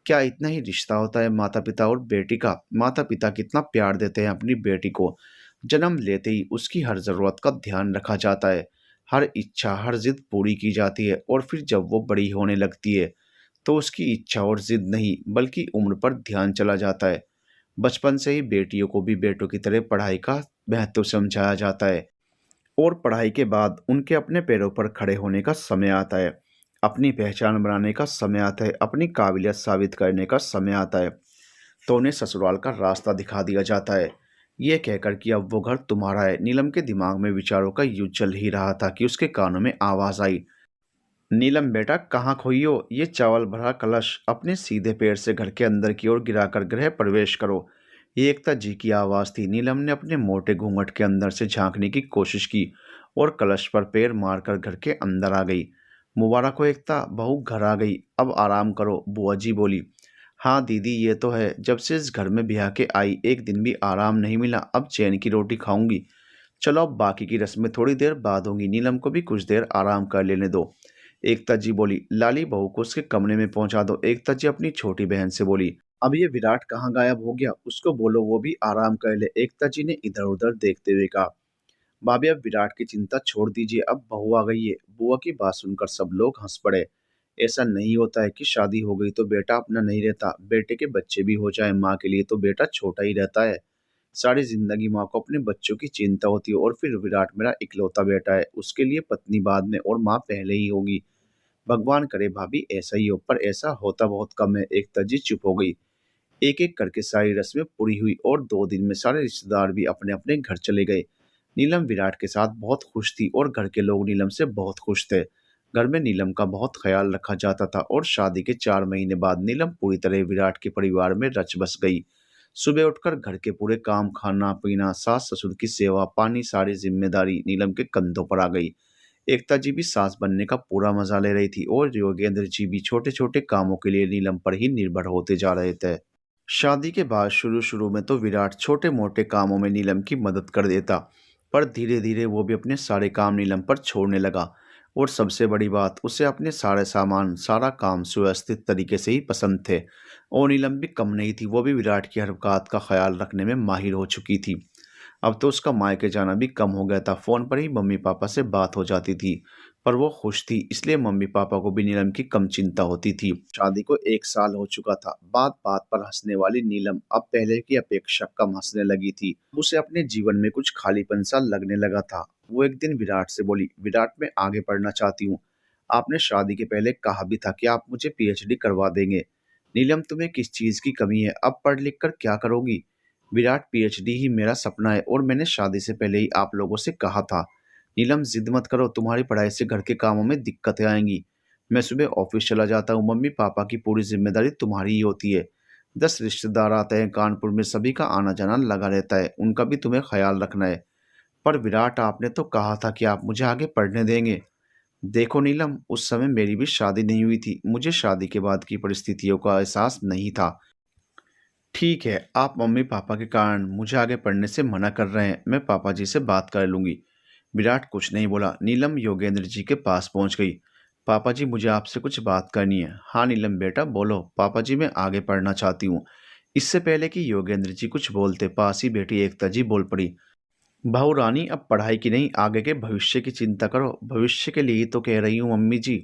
क्या इतना ही रिश्ता होता है माता पिता और बेटी का? माता पिता कितना प्यार देते हैं अपनी बेटी को। जन्म लेते ही उसकी हर जरूरत का ध्यान रखा जाता है, हर इच्छा हर जिद पूरी की जाती है। और फिर जब वो बड़ी होने लगती है तो उसकी इच्छा और जिद नहीं बल्कि उम्र पर ध्यान चला जाता है। बचपन से ही बेटियों को भी बेटों की तरह पढ़ाई का महत्व समझाया जाता है। और पढ़ाई के बाद उनके अपने पैरों पर खड़े होने का समय आता है, अपनी पहचान बनाने का समय आता है, अपनी काबिलियत साबित करने का समय आता है। तो उन्हें ससुराल का रास्ता दिखा दिया जाता है, ये कहकर कि अब वो घर तुम्हारा है। नीलम के दिमाग में विचारों का युद्ध चल ही रहा था कि उसके कानों में आवाज आई। नीलम बेटा, कहाँ खोई हो? ये चावल भरा कलश अपने सीधे पैर से घर के अंदर की ओर गिराकर गृह प्रवेश करो। ये एकता जी की आवाज़ थी। नीलम ने अपने मोटे घूंघट के अंदर से झांकने की कोशिश की और कलश पर पैर मारकर घर के अंदर आ गई। मुबारक हो एकता, बहू घर आ गई, अब आराम करो, बुआ जी बोली। हाँ दीदी, ये तो है, जब से इस घर में ब्याह के आई एक दिन भी आराम नहीं मिला, अब चैन की रोटी खाऊंगी। चलो अब बाकी की रस्में थोड़ी देर बाद होंगी, नीलम को भी कुछ देर आराम कर लेने दो। एकता जी बोली। लाली बहू को उसके कमरे में पहुंचा दो, एकता जी अपनी छोटी बहन से बोली। अब ये विराट कहाँ गायब हो गया, उसको बोलो वो भी आराम कर ले, एकता जी ने इधर उधर देखते हुए कहा। भाभी अब विराट की चिंता छोड़ दीजिए, अब बहू आ गई है। बुआ की बात सुनकर सब लोग हंस पड़े। ऐसा नहीं होता है कि शादी हो गई तो बेटा अपना नहीं रहता, बेटे के बच्चे भी हो जाए माँ के लिए तो बेटा छोटा ही रहता है। सारी जिंदगी माँ को अपने बच्चों की चिंता होती है। और फिर विराट मेरा इकलौता बेटा है, उसके लिए पत्नी बाद में और माँ पहले ही होगी। भगवान करे भाभी ऐसा ही हो, पर ऐसा होता बहुत कम है। एकता जी चुप हो गई। एक एक करके सारी रस्में पूरी हुई और 2 दिन में सारे रिश्तेदार भी अपने अपने घर चले गए। नीलम विराट के साथ बहुत खुश थी और घर के लोग नीलम से बहुत खुश थे। घर में नीलम का बहुत ख्याल रखा जाता था और शादी के 4 महीने बाद नीलम पूरी तरह विराट के परिवार में रच बस गई। सुबह उठकर घर के पूरे काम, खाना पीना, सास ससुर की सेवा पानी, सारी जिम्मेदारी नीलम के कंधों पर आ गई। एकता जी भी सास बनने का पूरा मजा ले रही थी और योगेंद्र जी भी छोटे छोटे कामों के लिए नीलम पर ही निर्भर होते जा रहे थे। शादी के बाद शुरू शुरू में तो विराट छोटे मोटे कामों में नीलम की मदद कर देता, पर धीरे धीरे वो भी अपने सारे काम नीलम पर छोड़ने लगा। और सबसे बड़ी बात, उसे अपने सारे सामान सारा काम सुव्यवस्थित तरीके से ही पसंद थे। और नीलम भी कम नहीं थी, वो भी विराट की हर बात का ख्याल रखने में माहिर हो चुकी थी। अब तो उसका मायके जाना भी कम हो गया था, फोन पर ही मम्मी पापा से बात हो जाती थी। पर वो खुश थी, इसलिए मम्मी पापा को भी नीलम की कम चिंता होती थी। शादी को 1 साल हो चुका था। बात बात पर हंसने वाली नीलम अब पहले की अपेक्षा कम हंसने लगी थी। उसे अपने जीवन में कुछ खालीपन सा लगने लगा था। वो एक दिन विराट से बोली, विराट मैं आगे पढ़ना चाहती हूँ। आपने शादी के पहले कहा भी था कि आप मुझे पीएचडी करवा देंगे। नीलम तुम्हें किस चीज की कमी है, अब पढ़ लिख कर क्या करोगी? विराट, पीएचडी ही मेरा सपना है और मैंने शादी से पहले ही आप लोगों से कहा था। नीलम जिद मत करो, तुम्हारी पढ़ाई से घर के कामों में दिक्कतें आएंगी। मैं सुबह ऑफिस चला जाता हूँ, मम्मी पापा की पूरी जिम्मेदारी तुम्हारी ही होती है। 10 रिश्तेदार आते हैं कानपुर में, सभी का आना जाना लगा रहता है, उनका भी तुम्हें ख्याल रखना है। पर विराट, आपने तो कहा था कि आप मुझे आगे पढ़ने देंगे। देखो नीलम, उस समय मेरी भी शादी नहीं हुई थी, मुझे शादी के बाद की परिस्थितियों का एहसास नहीं था। ठीक है, आप मम्मी पापा के कारण मुझे आगे पढ़ने से मना कर रहे हैं, मैं पापा जी से बात कर लूंगी। विराट कुछ नहीं बोला। नीलम योगेंद्र जी के पास पहुंच गई। पापा जी, मुझे आपसे कुछ बात करनी है। हाँ नीलम बेटा बोलो। पापा जी, मैं आगे पढ़ना चाहती हूँ। इससे पहले कि योगेंद्र जी कुछ बोलते, पास ही बेटी एकता जी बोल पड़ी। बहू रानी, अब पढ़ाई की नहीं, आगे के भविष्य की चिंता करो। भविष्य के लिए ही तो कह रही हूँ मम्मी जी।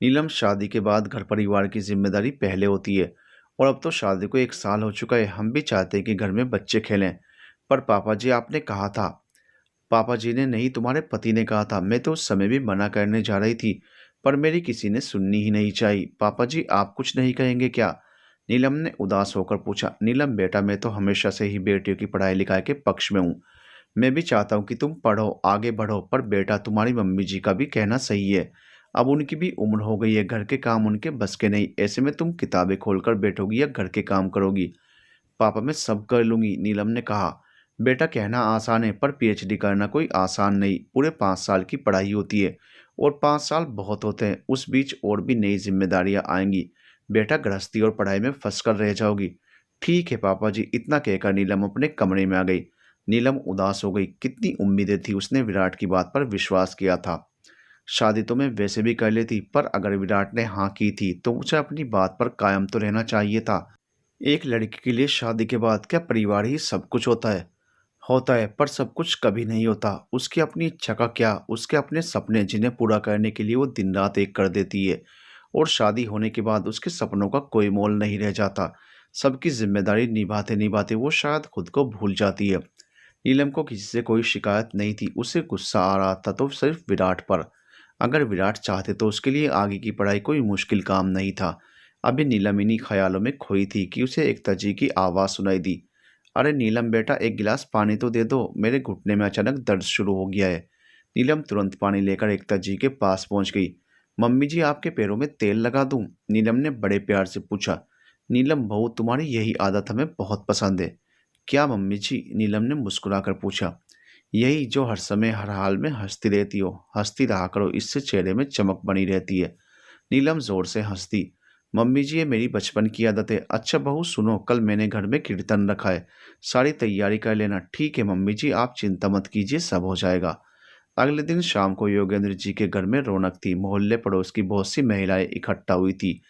नीलम, शादी के बाद घर परिवार की जिम्मेदारी पहले होती है, और अब तो शादी को 1 साल हो चुका है। हम भी चाहते हैं कि घर में बच्चे खेलें। पर पापा जी, आपने कहा था। पापा जी ने नहीं, तुम्हारे पति ने कहा था। मैं तो उस समय भी मना करने जा रही थी, पर मेरी किसी ने सुननी ही नहीं चाहिए। पापा जी, आप कुछ नहीं कहेंगे क्या? नीलम ने उदास होकर पूछा। नीलम बेटा, मैं तो हमेशा से ही बेटियों की पढ़ाई लिखाई के पक्ष में हूँ। मैं भी चाहता हूँ कि तुम पढ़ो, आगे बढ़ो, पर बेटा तुम्हारी मम्मी जी का भी कहना सही है। अब उनकी भी उम्र हो गई है, घर के काम उनके बस के नहीं। ऐसे में तुम किताबें खोलकर बैठोगी या घर के काम करोगी? पापा, मैं सब कर लूंगी, नीलम ने कहा। बेटा, कहना आसान है, पर पीएचडी करना कोई आसान नहीं। पूरे 5 साल की पढ़ाई होती है, और 5 साल बहुत होते हैं। उस बीच और भी नई जिम्मेदारियां आएंगी। बेटा, गृहस्थी और पढ़ाई में फंस कर रह जाओगी। ठीक है पापा जी। इतना कहकर नीलम अपने कमरे में आ गई। नीलम उदास हो गई। कितनी उम्मीदें थी उसने विराट की बात पर विश्वास किया था। शादी तो मैं वैसे भी कर लेती, पर अगर विराट ने हाँ की थी तो उसे अपनी बात पर कायम तो रहना चाहिए था। एक लड़की के लिए शादी के बाद क्या परिवार ही सब कुछ होता है? होता है, पर सब कुछ कभी नहीं होता। उसकी अपनी इच्छा का क्या, उसके अपने सपने जिन्हें पूरा करने के लिए वो दिन रात एक कर देती है। और शादी होने के बाद उसके सपनों का कोई मोल नहीं रह जाता। सबकी जिम्मेदारी निभाते निभाते वो शायद खुद को भूल जाती है। नीलम को किसी से कोई शिकायत नहीं थी। उसे गुस्सा आ रहा था तो सिर्फ विराट पर। अगर विराट चाहते तो उसके लिए आगे की पढ़ाई कोई मुश्किल काम नहीं था। अभी नीलम इन्हीं ख्यालों में खोई थी कि उसे एकता जी की आवाज़ सुनाई दी। अरे नीलम बेटा, एक गिलास पानी तो दे दो, मेरे घुटने में अचानक दर्द शुरू हो गया है। नीलम तुरंत पानी लेकर एकता जी के पास पहुंच गई। मम्मी जी, आपके पैरों में तेल लगा दूं? नीलम ने बड़े प्यार से पूछा। नीलम बहू, तुम्हारी यही आदत हमें बहुत पसंद है। क्या मम्मी जी? नीलम ने मुस्कुराकर पूछा। यही जो हर समय हर हाल में हंसती रहती हो। हंसती रहा करो, इससे चेहरे में चमक बनी रहती है। नीलम जोर से हंसती। मम्मी जी, ये मेरी बचपन की आदत है। अच्छा बहू सुनो, कल मैंने घर में कीर्तन रखा है, सारी तैयारी कर लेना। ठीक है मम्मी जी, आप चिंता मत कीजिए, सब हो जाएगा। अगले दिन शाम को योगेंद्र जी के घर में रौनक थी। मोहल्ले पड़ोस की बहुत सी महिलाएं इकट्ठा हुई थी।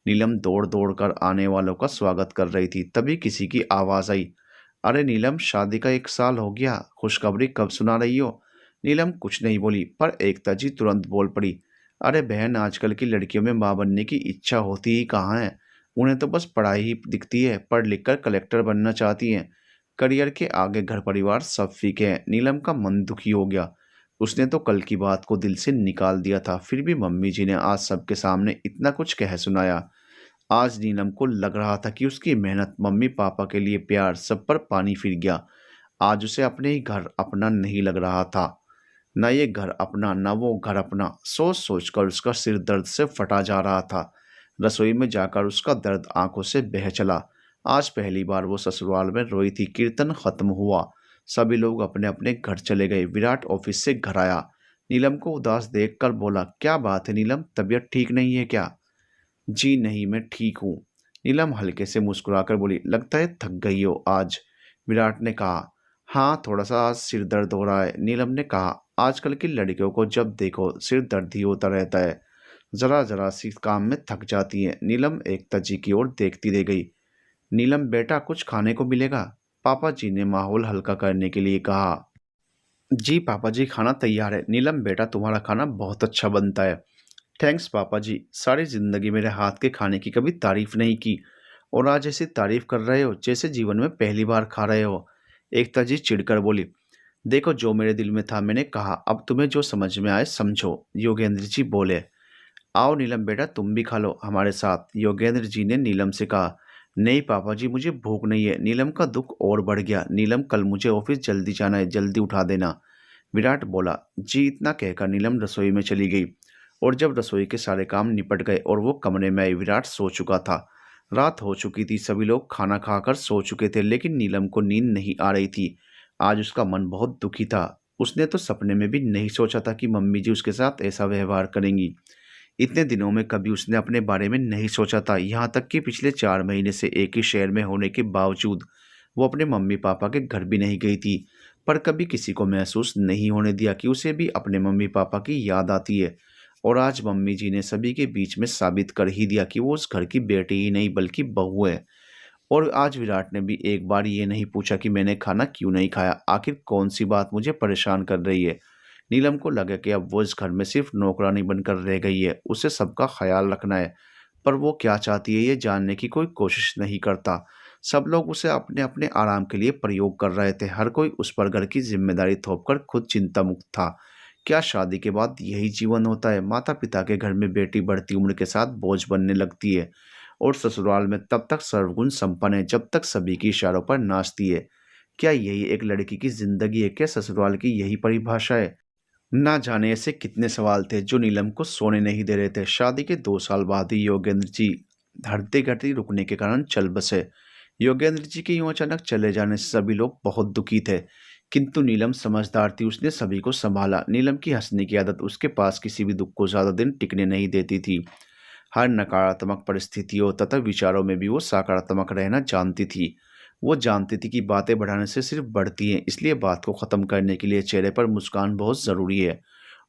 नीलम दौड़ दौड़ कर आने वालों का स्वागत कर रही थी। तभी किसी की आवाज आई। अरे नीलम, शादी का 1 साल हो गया, खुशखबरी कब सुना रही हो? नीलम कुछ नहीं बोली, पर एकता जी तुरंत बोल पड़ी। अरे बहन, आजकल की लड़कियों में माँ बनने की इच्छा होती ही कहाँ है। उन्हें तो बस पढ़ाई ही दिखती है। पढ़ लिख कर कलेक्टर बनना चाहती हैं। करियर के आगे घर परिवार सब फीके हैं। नीलम का मन दुखी हो गया। उसने तो कल की बात को दिल से निकाल दिया था, फिर भी मम्मी जी ने आज सबके सामने इतना कुछ कह सुनाया। आज नीलम को लग रहा था कि उसकी मेहनत, मम्मी पापा के लिए प्यार, सब पर पानी फिर गया। आज उसे अपने ही घर अपना नहीं लग रहा था। न ये घर अपना, न वो घर अपना। सोच सोच कर उसका सिर दर्द से फटा जा रहा था। रसोई में जाकर उसका दर्द आंखों से बह चला। आज पहली बार वो ससुराल में रोई थी। कीर्तन खत्म हुआ, सभी लोग अपने अपने घर चले गए। विराट ऑफिस से घर आया। नीलम को उदास देखकर बोला, क्या बात है नीलम, तबीयत ठीक नहीं है क्या? जी नहीं, मैं ठीक हूँ। नीलम हल्के से मुस्कुराकर बोली, लगता है थक गई हो आज। विराट ने कहा, हाँ थोड़ा सा आज सिर दर्द हो रहा है। नीलम ने कहा, आजकल की लड़कियों को जब देखो सिर दर्द ही होता रहता है, जरा जरा सी काम में थक जाती हैं। नीलम एकता जी की ओर देखती रह गई। नीलम बेटा, कुछ खाने को मिलेगा? पापा जी ने माहौल हल्का करने के लिए कहा। जी पापा जी, खाना तैयार है। नीलम बेटा, तुम्हारा खाना बहुत अच्छा बनता है। थैंक्स पापा जी, सारी जिंदगी मेरे हाथ के खाने की कभी तारीफ नहीं की, और आज ऐसी तारीफ कर रहे हो जैसे जीवन में पहली बार खा रहे हो। एकता जी चिढ़कर बोली, देखो जो मेरे दिल में था मैंने कहा, अब तुम्हें जो समझ में आए समझो। योगेंद्र जी बोले। आओ नीलम बेटा, तुम भी खा लो हमारे साथ, योगेंद्र जी ने नीलम से कहा। नहीं पापा जी, मुझे भूख नहीं है। नीलम का दुख और बढ़ गया। नीलम, कल मुझे ऑफिस जल्दी जाना है, जल्दी उठा देना। विराट बोला। जी इतना कहकर नीलम रसोई में चली गई। और जब रसोई के सारे काम निपट गए और वो कमरे में आई, विराट सो चुका था। रात हो चुकी थी, सभी लोग खाना खाकर सो चुके थे, लेकिन नीलम को नींद नहीं आ रही थी। आज उसका मन बहुत दुखी था। उसने तो सपने में भी नहीं सोचा था कि मम्मी जी उसके साथ ऐसा व्यवहार करेंगी। इतने दिनों में कभी उसने अपने बारे में नहीं सोचा था, यहाँ तक कि पिछले 4 महीने से एक ही शहर में होने के बावजूद वो अपने मम्मी-पापा के घर भी नहीं गई थी। पर कभी किसी को महसूस नहीं होने दिया कि उसे भी अपने मम्मी-पापा की याद आती है। और आज मम्मी जी ने सभी के बीच में साबित कर ही दिया कि वो उस घर की बेटी ही नहीं बल्कि बहू है। और आज विराट ने भी एक बार ये नहीं पूछा कि मैंने खाना क्यों नहीं खाया, आखिर कौन-सी बात मुझे परेशान कर रही है। नीलम को लगा कि अब वो इस घर में सिर्फ नौकरानी बनकर रह गई है, उसे सबका ख़्याल रखना है। पर वो क्या चाहती है ये जानने की कोई कोशिश नहीं करता। सब लोग उसे अपने-अपने आराम के लिए प्रयोग कर रहे थे, हर कोई उस पर घर की ज़िम्मेदारी थोपकर खुद चिंता मुक्त था। क्या शादी के बाद यही जीवन होता है? माता-पिता के घर में बेटी बढ़ती उम्र के साथ बोझ बनने लगती है और ससुराल में तब तक सर्वगुण संपन्न है जब तक सभी के इशारों पर नाचती है। क्या यही एक लड़की की ज़िंदगी है? क्या ससुराल की यही परिभाषा है? ना जाने ऐसे कितने सवाल थे जो नीलम को सोने नहीं दे रहे थे। शादी के 2 साल बाद ही योगेंद्र जी हृदय-गति रुकने के कारण चल बसे। योगेंद्र जी के यूँ अचानक चले जाने से सभी लोग बहुत दुखी थे, किंतु नीलम समझदार थी, उसने सभी को सँभाला। नीलम की हँसने की आदत उसके पास किसी भी दुःख को ज़्यादा दिन टिकने नहीं देती थी। हर नकारात्मक परिस्थितियों तथा विचारों में भी वो सकारात्मक रहना जानती थी। वो जानती थी कि बातें बढ़ाने से सिर्फ बढ़ती हैं, इसलिए बात को ख़त्म करने के लिए चेहरे पर मुस्कान बहुत ज़रूरी है।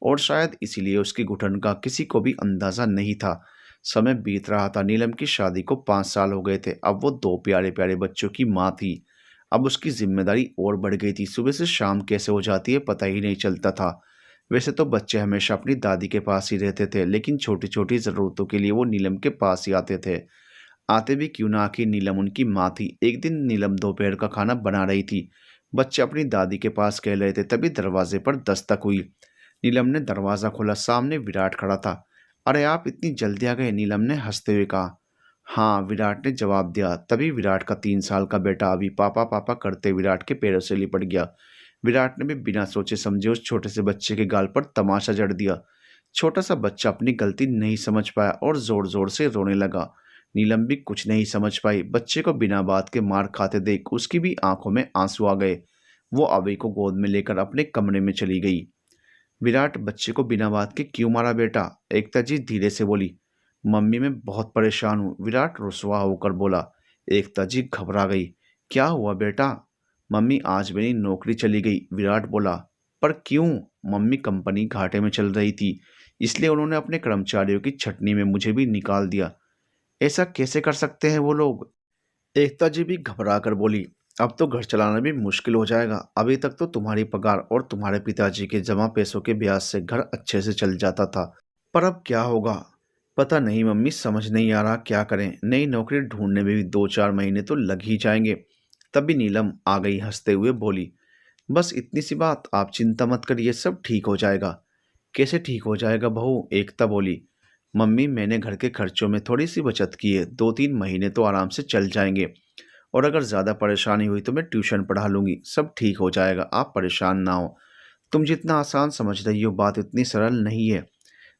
और शायद इसीलिए उसकी घुटन का किसी को भी अंदाज़ा नहीं था। समय बीत रहा था, नीलम की शादी को 5 साल हो गए थे। अब वो 2 प्यारे-प्यारे बच्चों की माँ थी। अब उसकी ज़िम्मेदारी और बढ़ गई थी। सुबह से शाम कैसे हो जाती है पता ही नहीं चलता था। वैसे तो बच्चे हमेशा अपनी दादी के पास ही रहते थे, लेकिन छोटी-छोटी ज़रूरतों के लिए वो नीलम के पास ही आते थे। आते भी क्यों ना, आखिर नीलम उनकी माँ थी। एक दिन नीलम दोपहर का खाना बना रही थी। बच्चे अपनी दादी के पास खेल रहे थे, तभी दरवाजे पर दस्तक हुई। नीलम ने दरवाज़ा खोला, सामने विराट खड़ा था। "अरे आप इतनी जल्दी आ गए?" नीलम ने हंसते हुए कहा। "हाँ," विराट ने जवाब दिया। तभी विराट का 3 साल का बेटा अभी पापा पापा करते विराट के पैरों से लिपट गया। विराट ने भी बिना सोचे समझे उस छोटे से बच्चे के गाल पर तमाचा जड़ दिया। छोटा सा बच्चा अपनी गलती नहीं समझ पाया और जोर जोर से रोने लगा। नीलम भी कुछ नहीं समझ पाई। बच्चे को बिना बात के मार खाते देख उसकी भी आंखों में आंसू आ गए। वो अभय को गोद में लेकर अपने कमरे में चली गई। विराट, बच्चे को बिना बात के क्यों मारा बेटा? एकता जी धीरे से बोली। मम्मी, मैं बहुत परेशान हूँ, विराट रुसवा होकर बोला। एकता जी घबरा गई। क्या हुआ बेटा? मम्मी, आज मेरी नौकरी चली गई, विराट बोला। पर क्यों? मम्मी, कंपनी घाटे में चल रही थी, इसलिए उन्होंने अपने कर्मचारियों की छटनी में मुझे भी निकाल दिया। ऐसा कैसे कर सकते हैं वो लोग? एकता जी भी घबरा कर बोली। अब तो घर चलाना भी मुश्किल हो जाएगा। अभी तक तो तुम्हारी पगार और तुम्हारे पिताजी के जमा पैसों के ब्याज से घर अच्छे से चल जाता था, पर अब क्या होगा? पता नहीं मम्मी, समझ नहीं आ रहा क्या करें। नई नौकरी ढूंढने में भी 2-4 महीने तो लग ही जाएंगे। तभी नीलम आ गई, हंसते हुए बोली, बस इतनी सी बात, आप चिंता मत करिए, सब ठीक हो जाएगा। कैसे ठीक हो जाएगा बहू? एकता बोली। मम्मी, मैंने घर के खर्चों में थोड़ी सी बचत की है, 2-3 महीने तो आराम से चल जाएंगे। और अगर ज़्यादा परेशानी हुई तो मैं ट्यूशन पढ़ा लूँगी, सब ठीक हो जाएगा, आप परेशान ना हो। तुम जितना आसान समझ रही हो, बात इतनी सरल नहीं है।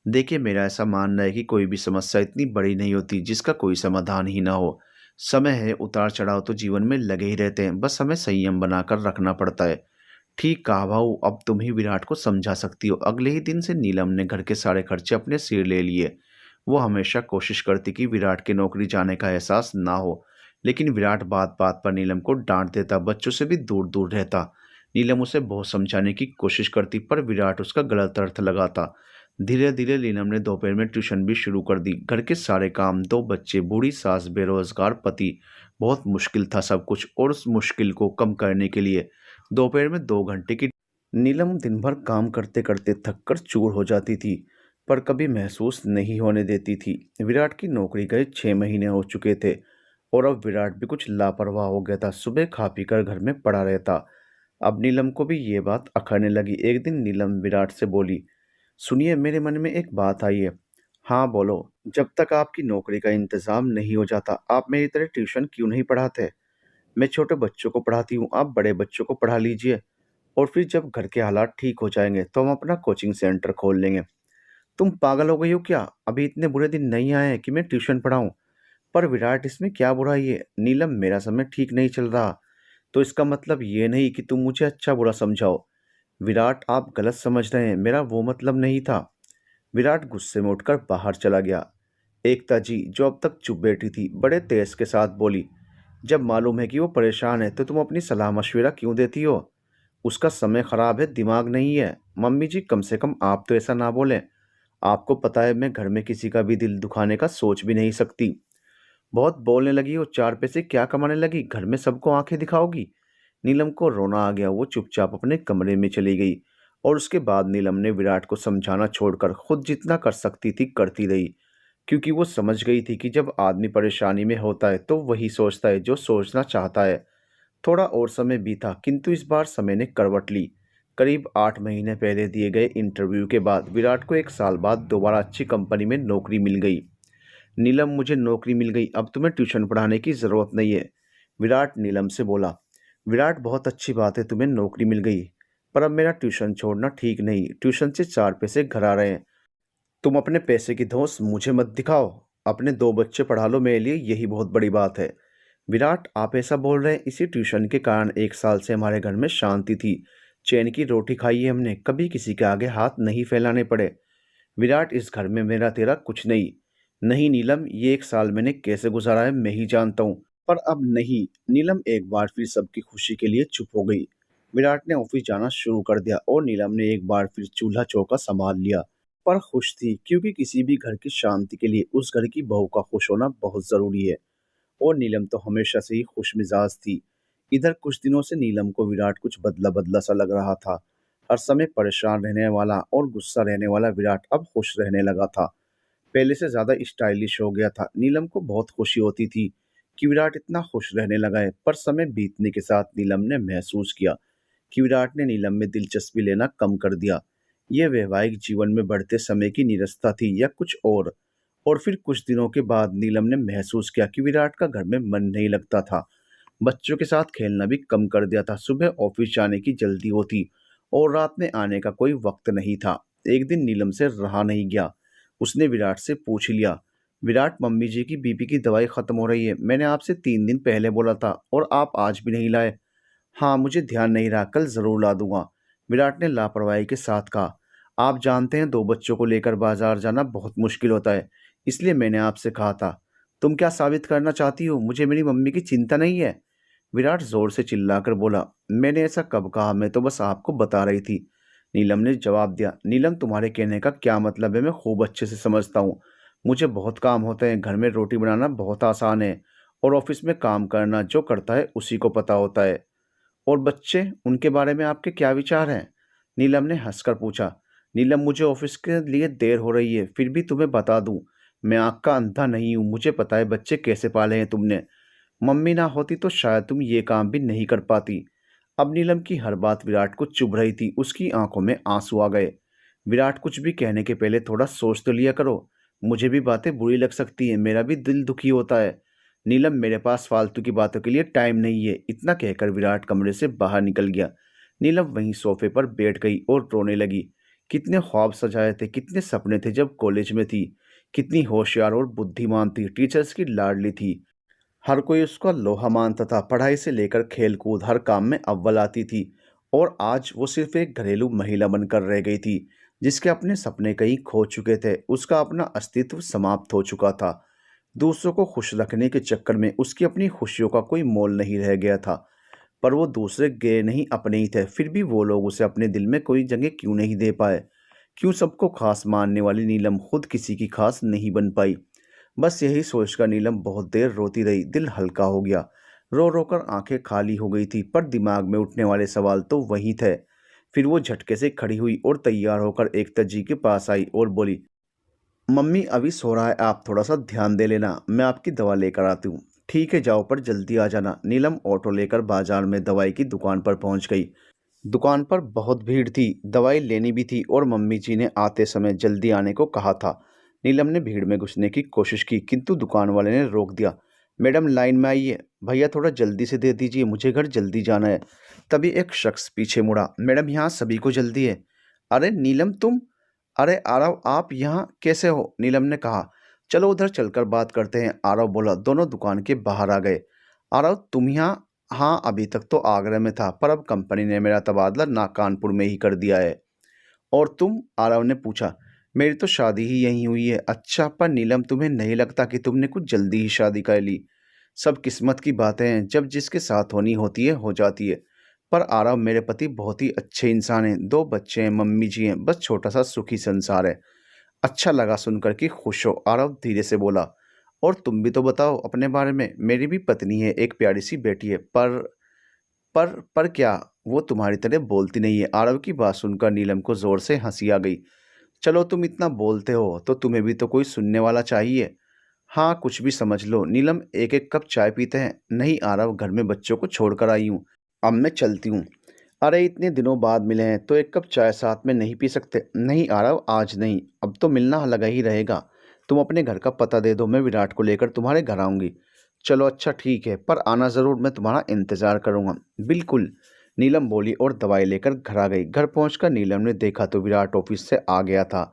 देखिए, मेरा ऐसा मानना है कि कोई भी समस्या इतनी बड़ी नहीं होती जिसका कोई समाधान ही ना हो। समय है, उतार चढ़ाव तो जीवन में लगे ही रहते हैं, बस हमें संयम बनाकर रखना पड़ता है। ठीक कहा भाऊ, अब तुम ही विराट को समझा सकती हो। अगले ही दिन से नीलम ने घर के सारे खर्चे अपने सिर ले लिए। वो हमेशा कोशिश करती कि विराट के नौकरी जाने का एहसास ना हो, लेकिन विराट बात बात पर नीलम को डांट देता, बच्चों से भी दूर दूर रहता। नीलम उसे बहुत समझाने की कोशिश करती, पर विराट उसका गलत अर्थ लगाता। धीरे धीरे नीलम ने दोपहर में ट्यूशन भी शुरू कर दी। घर के सारे काम, 2 बच्चे, बूढ़ी सास, बेरोजगार पति, बहुत मुश्किल था सब कुछ। और उस मुश्किल को कम करने के लिए दोपहर में 2 घंटे की नीलम दिन भर काम करते करते थककर चूर हो जाती थी, पर कभी महसूस नहीं होने देती थी। विराट की नौकरी गए 6 महीने हो चुके थे और अब विराट भी कुछ लापरवाह हो गया था। सुबह खा पी कर घर में पड़ा रहता। अब नीलम को भी ये बात अखरने लगी। एक दिन नीलम विराट से बोली, सुनिए, मेरे मन में एक बात आई है। हाँ बोलो। जब तक आपकी नौकरी का इंतजाम नहीं हो जाता, आप मेरी तरह ट्यूशन क्यों नहीं पढ़ाते? मैं छोटे बच्चों को पढ़ाती हूँ, आप बड़े बच्चों को पढ़ा लीजिए। और फिर जब घर के हालात ठीक हो जाएंगे तो हम अपना कोचिंग सेंटर खोल लेंगे। तुम पागल हो गई हो क्या? अभी इतने बुरे दिन नहीं आए हैं कि मैं ट्यूशन पढ़ाऊँ? पर विराट, इसमें क्या बुराई है? नीलम, मेरा समय ठीक नहीं चल रहा, तो इसका मतलब ये नहीं कि तुम मुझे अच्छा बुरा समझाओ। विराट, आप गलत समझ रहे हैं, मेरा वो मतलब नहीं था। विराट गुस्से में उठकर बाहर चला गया। एकता जी, जो अब तक चुप बैठी थी, बड़े तेज के साथ बोली, जब मालूम है कि वो परेशान है तो तुम अपनी सलाह मशविरा क्यों देती हो? उसका समय खराब है, दिमाग नहीं है। मम्मी जी, कम से कम आप तो ऐसा ना बोलें। आपको पता है मैं घर में किसी का भी दिल दुखाने का सोच भी नहीं सकती। बहुत बोलने लगी हो, 4 पैसे क्या कमाने लगी, घर में सबको आंखें दिखाओगी? नीलम को रोना आ गया। वो चुपचाप अपने कमरे में चली गई और उसके बाद नीलम ने विराट को समझाना छोड़कर खुद जितना कर सकती थी करती रही, क्योंकि वो समझ गई थी कि जब आदमी परेशानी में होता है तो वही सोचता है जो सोचना चाहता है। थोड़ा और समय बीता, किंतु इस बार समय ने करवट ली। करीब 8 महीने पहले दिए गए इंटरव्यू के बाद विराट को 1 साल बाद दोबारा अच्छी कंपनी में नौकरी मिल गई। नीलम, मुझे नौकरी मिल गई, अब तुम्हें ट्यूशन पढ़ाने की ज़रूरत नहीं है, विराट नीलम से बोला। विराट, बहुत अच्छी बात है तुम्हें नौकरी मिल गई, पर अब मेरा ट्यूशन छोड़ना ठीक नहीं। ट्यूशन से 4 पैसे घर आ रहे हैं। तुम अपने पैसे की धौंस मुझे मत दिखाओ। अपने 2 बच्चे पढ़ा लो, मेरे लिए यही बहुत बड़ी बात है। विराट, आप ऐसा बोल रहे हैं? इसी ट्यूशन के कारण 1 साल से हमारे घर में शांति थी। चैन की रोटी खाई है हमने, कभी किसी के आगे हाथ नहीं फैलाने पड़े। विराट, इस घर में मेरा तेरा कुछ नहीं। नहीं नीलम, ये 1 साल मैंने कैसे गुजारा है मैं ही जानता हूँ। पर अब नहीं। नीलम एक बार फिर सबकी खुशी के लिए चुप हो गई। विराट ने ऑफिस जाना शुरू कर दिया और नीलम ने एक बार फिर चूल्हा चौका संभाल लिया। पर खुश थी, क्योंकि किसी भी घर की शांति के लिए उस घर की बहू का खुश होना बहुत जरूरी है। और नीलम तो हमेशा से ही खुश मिजाज थी। इधर कुछ दिनों से नीलम को विराट कुछ बदला बदला सा लग रहा था। हर समय परेशान रहने वाला और गुस्सा रहने वाला विराट अब खुश रहने लगा था। पहले से ज्यादा स्टाइलिश हो गया था। नीलम को बहुत खुशी होती थी कि विराट इतना खुश रहने लगा है। पर समय बीतने के साथ नीलम ने महसूस किया कि विराट ने नीलम में दिलचस्पी लेना कम कर दिया। यह वैवाहिक जीवन में बढ़ते समय की नीरसता थी या कुछ और फिर कुछ दिनों के बाद नीलम ने महसूस किया कि विराट का घर में मन नहीं लगता था। बच्चों के साथ खेलना भी कम कर दिया था। सुबह ऑफिस जाने की जल्दी होती और रात में आने का कोई वक्त नहीं था। एक दिन नीलम से रहा नहीं गया। उसने विराट से पूछ लिया, विराट, मम्मी जी की बीपी की दवाई खत्म हो रही है। मैंने आपसे 3 दिन पहले बोला था और आप आज भी नहीं लाए। हाँ, मुझे ध्यान नहीं रहा, कल जरूर ला दूंगा, विराट ने लापरवाही के साथ कहा। आप जानते हैं 2 बच्चों को लेकर बाजार जाना बहुत मुश्किल होता है, इसलिए मैंने आपसे कहा था। तुम क्या साबित करना चाहती हो? मुझे मेरी मम्मी की चिंता नहीं है, विराट जोर से चिल्लाकर बोला। मैंने ऐसा कब कहा? मैं तो बस आपको बता रही थी, नीलम ने जवाब दिया। नीलम, तुम्हारे कहने का क्या मतलब है मैं खूब अच्छे से समझता हूँ। मुझे बहुत काम होते हैं। घर में रोटी बनाना बहुत आसान है और ऑफिस में काम करना जो करता है उसी को पता होता है। और बच्चे, उनके बारे में आपके क्या विचार हैं? नीलम ने हंसकर पूछा। नीलम, मुझे ऑफिस के लिए देर हो रही है, फिर भी तुम्हें बता दूं, मैं आँख का अंधा नहीं हूँ। मुझे पता है बच्चे कैसे पाले हैं तुमने। मम्मी ना होती तो शायद तुम ये काम भी नहीं कर पाती। अब नीलम की हर बात विराट को चुभ रही थी। उसकी आंखों में आंसू आ गए। विराट, कुछ भी कहने के पहले थोड़ा सोच तो लिया करो। मुझे भी बातें बुरी लग सकती हैं, मेरा भी दिल दुखी होता है। नीलम, मेरे पास फालतू की बातों के लिए टाइम नहीं है। इतना कहकर विराट कमरे से बाहर निकल गया। नीलम वहीं सोफे पर बैठ गई और रोने लगी। कितने ख्वाब सजाए थे, कितने सपने थे जब कॉलेज में थी। कितनी होशियार और बुद्धिमान थी, टीचर्स की लाडली थी। हर कोई उसका लोहा मानता था। पढ़ाई से लेकर खेल कूद हर काम में अव्वल आती थी। और आज वो सिर्फ एक घरेलू महिला बनकर रह गई थी, जिसके अपने सपने कहीं खो चुके थे। उसका अपना अस्तित्व समाप्त हो चुका था। दूसरों को खुश रखने के चक्कर में उसकी अपनी खुशियों का कोई मोल नहीं रह गया था। पर वो दूसरे गए नहीं, अपने ही थे। फिर भी वो लोग उसे अपने दिल में कोई जगह क्यों नहीं दे पाए? क्यों सबको खास मानने वाली नीलम खुद किसी की खास नहीं बन पाई? बस यही सोचकर नीलम बहुत देर रोती रही। दिल हल्का हो गया। रो रो कर आंखें खाली हो गई थी, पर दिमाग में उठने वाले सवाल तो वही थे। फिर वो झटके से खड़ी हुई और तैयार होकर एकता जी के पास आई और बोली, मम्मी अभी सो रहा है, आप थोड़ा सा ध्यान दे लेना, मैं आपकी दवा लेकर आती हूँ। ठीक है, जाओ, पर जल्दी आ जाना। नीलम ऑटो लेकर बाजार में दवाई की दुकान पर पहुंच गई। दुकान पर बहुत भीड़ थी। दवाई लेनी भी थी और मम्मी जी ने आते समय जल्दी आने को कहा था। नीलम ने भीड़ में घुसने की कोशिश की, किंतु दुकान वाले ने रोक दिया। मैडम, लाइन में आइए। भैया, थोड़ा जल्दी से दे दीजिए, मुझे घर जल्दी जाना है। तभी एक शख्स पीछे मुड़ा। मैडम, यहाँ सभी को जल्दी है। अरे नीलम, तुम? अरे आरव, आप यहाँ कैसे हो? नीलम ने कहा। चलो उधर चलकर बात करते हैं, आरव बोला। दोनों दुकान के बाहर आ गए। आरव, तुम यहाँ? हाँ, अभी तक तो आगरा में था, पर अब कंपनी ने मेरा तबादला ना कानपुर में ही कर दिया है। और तुम? आरव ने पूछा। मेरी तो शादी ही यहीं हुई है। अच्छा, पर नीलम तुम्हें नहीं लगता कि तुमने कुछ जल्दी ही शादी कर ली? सब किस्मत की बातें हैं, जब जिसके साथ होनी होती है हो जाती है। पर आरव मेरे पति बहुत ही अच्छे इंसान हैं, 2 बच्चे हैं, मम्मी जी हैं, बस छोटा-सा सुखी संसार है। अच्छा लगा सुनकर कि खुश हो, आरव धीरे से बोला। और तुम भी तो बताओ अपने बारे में। मेरी भी पत्नी है, एक प्यारी-सी बेटी है, पर क्या? वो तुम्हारी तरह बोलती नहीं है। आरव की बात सुनकर नीलम को ज़ोर से हँसी आ गई। चलो तुम इतना बोलते हो तो तुम्हें भी तो कोई सुनने वाला चाहिए। हाँ, कुछ भी समझ लो। नीलम, एक एक कप चाय पीते हैं? नहीं आरव, घर में बच्चों को छोड़कर आई हूँ, अब मैं चलती हूँ। अरे इतने दिनों बाद मिले हैं तो एक कप चाय साथ में नहीं पी सकते? नहीं आरव, आज नहीं, अब तो मिलना लगा ही रहेगा। तुम अपने घर का पता दे दो, मैं विराट को लेकर तुम्हारे घर आऊँगी। चलो अच्छा ठीक है, पर आना ज़रूर, मैं तुम्हारा इंतज़ार करूँगा। बिल्कुल, नीलम बोली और दवाई लेकर घर आ गई। घर पहुंचकर नीलम ने देखा तो विराट ऑफिस से आ गया था।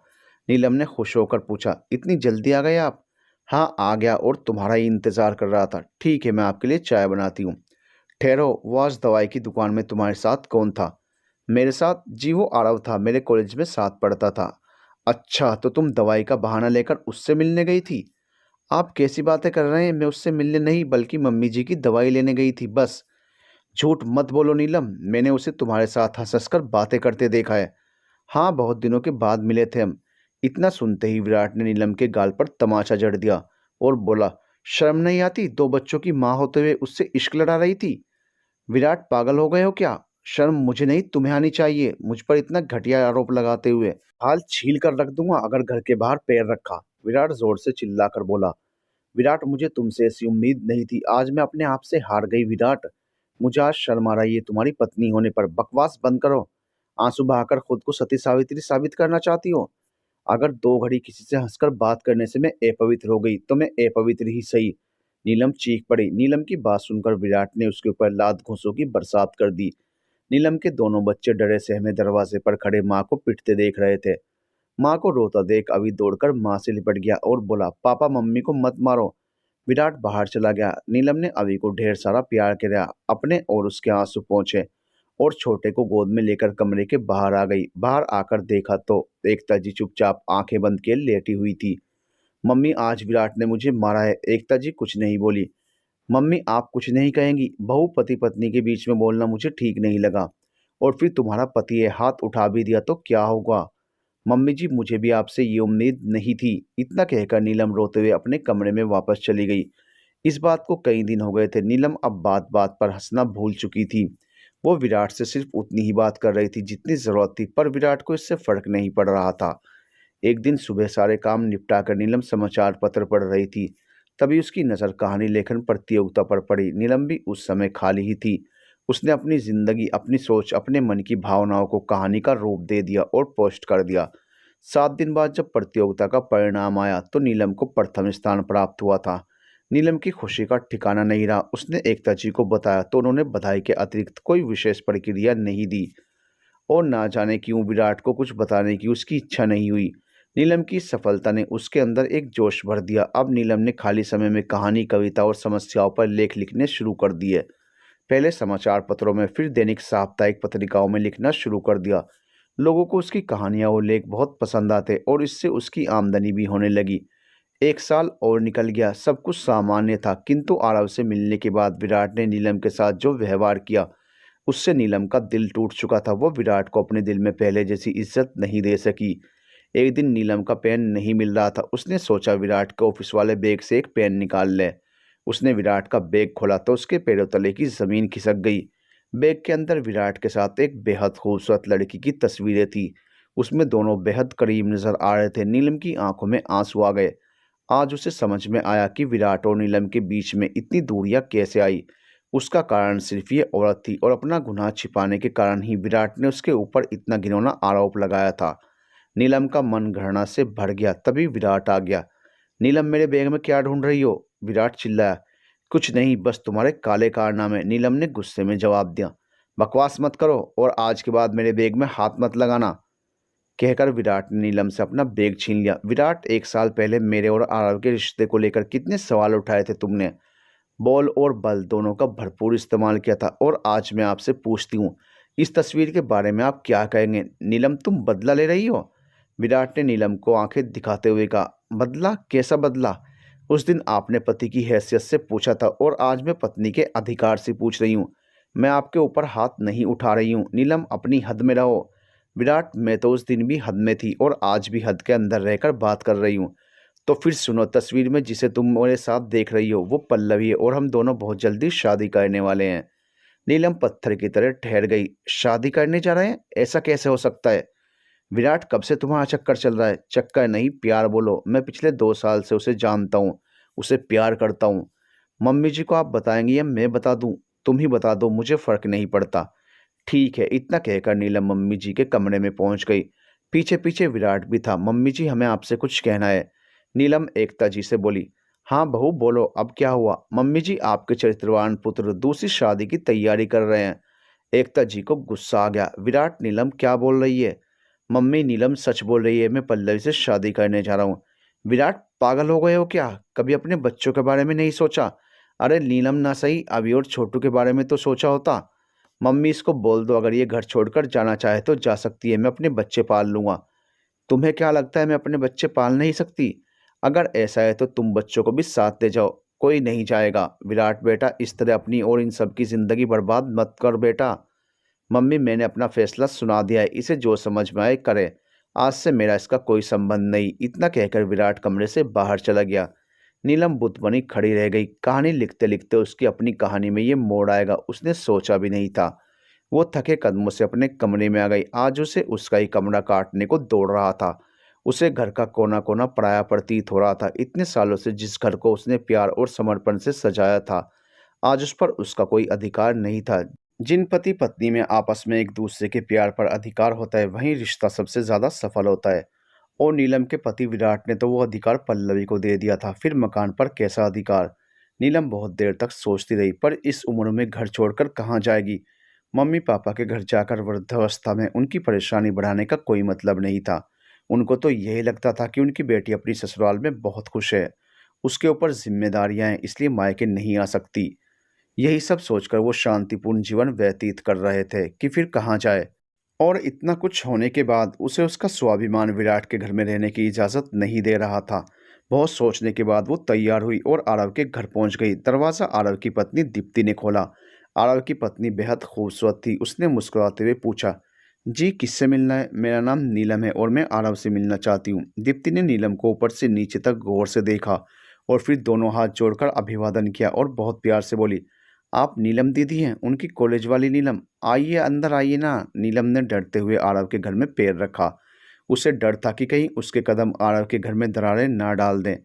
नीलम ने खुश होकर पूछा, इतनी जल्दी आ गए आप? हाँ आ गया, और तुम्हारा ही इंतज़ार कर रहा था। ठीक है, मैं आपके लिए चाय बनाती हूँ। ठहरो, वो आज दवाई की दुकान में तुम्हारे साथ कौन था? मेरे साथ? जी वो आरव था, मेरे कॉलेज में साथ पढ़ता था। अच्छा, तो तुम दवाई का बहाना लेकर उससे मिलने गई थी? आप कैसी बातें कर रहे हैं? मैं उससे मिलने नहीं बल्कि मम्मी जी की दवाई लेने गई थी बस। झूठ मत बोलो नीलम, मैंने उसे तुम्हारे साथ हंस-हंस कर बातें करते देखा है। हाँ, बहुत दिनों के बाद मिले थे हम। इतना सुनते ही विराट ने नीलम के गाल पर तमाचा जड़ दिया और बोला, शर्म नहीं आती? 2 बच्चों की माँ होते हुए उससे इश्क लड़ा रही थी। विराट, पागल हो गए हो क्या? शर्म मुझे नहीं तुम्हें आनी चाहिए, मुझ पर इतना घटिया आरोप लगाते हुए। हाल छील कर रख दूंगा अगर घर के बाहर पैर रखा। विराट जोर से चिल्लाकर बोला। विराट, मुझे तुमसे ऐसी उम्मीद नहीं थी। आज मैं अपने आप से हार गई विराट। मुझे आज शर्म आ रही है तुम्हारी पत्नी होने पर। बकवास बंद करो। आंसू बहाकर खुद को सती सावित्री साबित करना चाहती हो? अगर 2 घड़ी किसी से हंसकर बात करने से मैं अपवित्र हो गई तो मैं अपवित्र ही सही। नीलम चीख पड़ी। नीलम की बात सुनकर विराट ने उसके ऊपर लात घूंसों की बरसात कर दी। नीलम के दोनों बच्चे डरे सहमे दरवाजे पर खड़े माँ को पिटते देख रहे थे। माँ को रोता देख अभी दौड़कर माँ से लिपट गया और बोला, पापा मम्मी को मत मारो। विराट बाहर चला गया। नीलम ने अभी को ढेर सारा प्यार किया, अपने और उसके आंसू पहुंचे और छोटे को गोद में लेकर कमरे के बाहर आ गई। बाहर आकर देखा तो एकता जी चुपचाप आंखें बंद किए लेटी हुई थी। मम्मी, आज विराट ने मुझे मारा है। एकता जी कुछ नहीं बोली। मम्मी, आप कुछ नहीं कहेंगी? बहू पति पत्नी के बीच में बोलना मुझे ठीक नहीं लगा। और फिर तुम्हारा पति है, हाथ उठा भी दिया तो क्या होगा? मम्मी जी, मुझे भी आपसे ये उम्मीद नहीं थी। इतना कहकर नीलम रोते हुए अपने कमरे में वापस चली गई। इस बात को कई दिन हो गए थे। नीलम अब बात बात पर हंसना भूल चुकी थी। वो विराट से सिर्फ उतनी ही बात कर रही थी जितनी जरूरत थी, पर विराट को इससे फर्क नहीं पड़ रहा था। एक दिन सुबह सारे काम निपटाकर नीलम समाचार पत्र पढ़ रही थी। तभी उसकी नज़र कहानी लेखन प्रतियोगिता पर पड़ी। नीलम भी उस समय खाली ही थी। उसने अपनी जिंदगी, अपनी सोच, अपने मन की भावनाओं को कहानी का रूप दे दिया और पोस्ट कर दिया। 7 दिन बाद जब प्रतियोगिता का परिणाम आया तो नीलम को प्रथम स्थान प्राप्त हुआ था। नीलम की खुशी का ठिकाना नहीं रहा। उसने एकता जी को बताया तो उन्होंने बधाई के अतिरिक्त कोई विशेष प्रतिक्रिया नहीं दी और ना जाने क्यों विराट को कुछ बताने की उसकी इच्छा नहीं हुई। नीलम की सफलता ने उसके अंदर एक जोश भर दिया। अब नीलम ने खाली समय में कहानी, कविता और समस्याओं पर लेख लिखने शुरू कर दिए। पहले समाचार पत्रों में, फिर दैनिक साप्ताहिक पत्रिकाओं में लिखना शुरू कर दिया। लोगों को उसकी कहानियां और लेख बहुत पसंद आते और इससे उसकी आमदनी भी होने लगी। 1 साल और निकल गया, सब कुछ सामान्य था, किंतु आरव से मिलने के बाद विराट ने नीलम के साथ जो व्यवहार किया उससे नीलम का दिल टूट चुका था। वो विराट को अपने दिल में पहले जैसी इज्जत नहीं दे सकी। एक दिन नीलम का पेन नहीं मिल रहा था। उसने सोचा विराट के ऑफिस वाले बैग से एक पेन निकाल ले। उसने विराट का बैग खोला तो उसके पैरों तले की जमीन खिसक गई। बैग के अंदर विराट के साथ एक बेहद खूबसूरत लड़की की तस्वीरें थी। उसमें दोनों बेहद करीब नजर आ रहे थे। नीलम की आंखों में आंसू आ गए। आज उसे समझ में आया कि विराट और नीलम के बीच में इतनी दूरियां कैसे आई। उसका कारण सिर्फ ये औरत थी और अपना गुनाह छिपाने के कारण ही विराट ने उसके ऊपर इतना घिनौना आरोप लगाया था। नीलम का मन घृणा से भर गया। तभी विराट आ गया। नीलम, मेरे बैग में क्या ढूंढ रही हो? विराट चिल्लाया। कुछ नहीं, बस तुम्हारे काले कारनामे, नीलम ने गुस्से में जवाब दिया। बकवास मत करो और आज के बाद मेरे बैग में हाथ मत लगाना, कहकर विराट ने नीलम से अपना बैग छीन लिया। विराट, 1 साल पहले मेरे और आरव के रिश्ते को लेकर कितने सवाल उठाए थे तुमने। बॉल और बल दोनों का भरपूर इस्तेमाल किया था और आज मैं आपसे पूछती हूँ, इस तस्वीर के बारे में आप क्या कहेंगे? नीलम, तुम बदला ले रही हो? विराट ने नीलम को आंखें दिखाते हुए कहा, बदला? कैसा बदला? उस दिन आपने पति की हैसियत से पूछा था और आज मैं पत्नी के अधिकार से पूछ रही हूँ। मैं आपके ऊपर हाथ नहीं उठा रही हूँ। नीलम, अपनी हद में रहो। विराट, मैं तो उस दिन भी हद में थी और आज भी हद के अंदर रहकर बात कर रही हूँ। तो फिर सुनो, तस्वीर में जिसे तुम मेरे साथ देख रही हो वो पल्लवी है और हम दोनों बहुत जल्दी शादी करने वाले हैं। नीलम पत्थर की तरह ठहर गई। शादी करने जा रहे हैं? ऐसा कैसे हो सकता है? विराट, कब से तुम्हारा चक्कर चल रहा है? चक्कर नहीं, प्यार बोलो। मैं पिछले 2 साल से उसे जानता हूँ, उसे प्यार करता हूँ। मम्मी जी को आप बताएंगी या मैं बता दूँ? तुम ही बता दो, मुझे फर्क नहीं पड़ता। ठीक है। इतना कहकर नीलम मम्मी जी के कमरे में पहुंच गई। पीछे पीछे विराट भी था। मम्मी जी, हमें आपसे कुछ कहना है। नीलम एकता जी से बोली। हाँ बहू, बोलो, अब क्या हुआ? मम्मी जी, आपके चरित्रवान पुत्र दूसरी शादी की तैयारी कर रहे हैं। एकता जी को गुस्सा आ गया। विराट, नीलम क्या बोल रही है? मम्मी, नीलम सच बोल रही है। मैं पल्लवी से शादी करने जा रहा हूँ। विराट, पागल हो गए हो क्या? कभी अपने बच्चों के बारे में नहीं सोचा? अरे नीलम ना सही, अभी और छोटू के बारे में तो सोचा होता। मम्मी, इसको बोल दो, अगर ये घर छोड़कर जाना चाहे तो जा सकती है। मैं अपने बच्चे पाल लूंगा। तुम्हें क्या लगता है मैं अपने बच्चे पाल नहीं सकती? अगर ऐसा है तो तुम बच्चों को भी साथ ले जाओ। कोई नहीं जाएगा। विराट बेटा, इस तरह अपनी और इन सब की जिंदगी बर्बाद मत कर बेटा। मम्मी, मैंने अपना फैसला सुना दिया है। इसे जो समझ में आए करे। आज से मेरा इसका कोई संबंध नहीं। इतना कहकर विराट कमरे से बाहर चला गया। नीलम बुत बनी खड़ी रह गई। कहानी लिखते लिखते उसकी अपनी कहानी में ये मोड़ आएगा, उसने सोचा भी नहीं था। वो थके कदमों से अपने कमरे में आ गई। आज उसे उसका ही कमरा काटने को दौड़ रहा था। उसे घर का कोना कोना पराया प्रतीत हो रहा था। इतने सालों से जिस घर को उसने प्यार और समर्पण से सजाया था, आज उस पर उसका कोई अधिकार नहीं था। जिन पति पत्नी में आपस में एक दूसरे के प्यार पर अधिकार होता है, वहीं रिश्ता सबसे ज्यादा सफल होता है। और नीलम के पति विराट ने तो वो अधिकार पल्लवी को दे दिया था, फिर मकान पर कैसा अधिकार? नीलम बहुत देर तक सोचती रही, पर इस उम्र में घर छोड़कर कहाँ जाएगी? मम्मी पापा के घर जाकर वृद्धावस्था में उनकी परेशानी बढ़ाने का कोई मतलब नहीं था। उनको तो यही लगता था कि उनकी बेटी अपनी ससुराल में बहुत खुश है, उसके ऊपर जिम्मेदारियां हैं, इसलिए मायके नहीं आ सकती। यही सब सोचकर वो शांतिपूर्ण जीवन व्यतीत कर रहे थे कि फिर कहाँ जाए। और इतना कुछ होने के बाद उसे उसका स्वाभिमान विराट के घर में रहने की इजाज़त नहीं दे रहा था। बहुत सोचने के बाद वो तैयार हुई और आरव के घर पहुंच गई। दरवाज़ा आरव की पत्नी दीप्ति ने खोला। आरव की पत्नी बेहद खूबसूरत थी। उसने मुस्कुराते हुए पूछा, जी किससे मिलना है? मेरा नाम नीलम है और मैं आरव से मिलना चाहती हूँ। दीप्ति ने नीलम को ऊपर से नीचे तक गौर से देखा और फिर दोनों हाथ जोड़कर अभिवादन किया और बहुत प्यार से बोली, आप नीलम दीदी हैं? उनकी कॉलेज वाली नीलम? आइए, अंदर आइए ना। नीलम ने डरते हुए आरव के घर में पैर रखा। उसे डर था कि कहीं उसके कदम आरव के घर में दरारें ना डाल दें।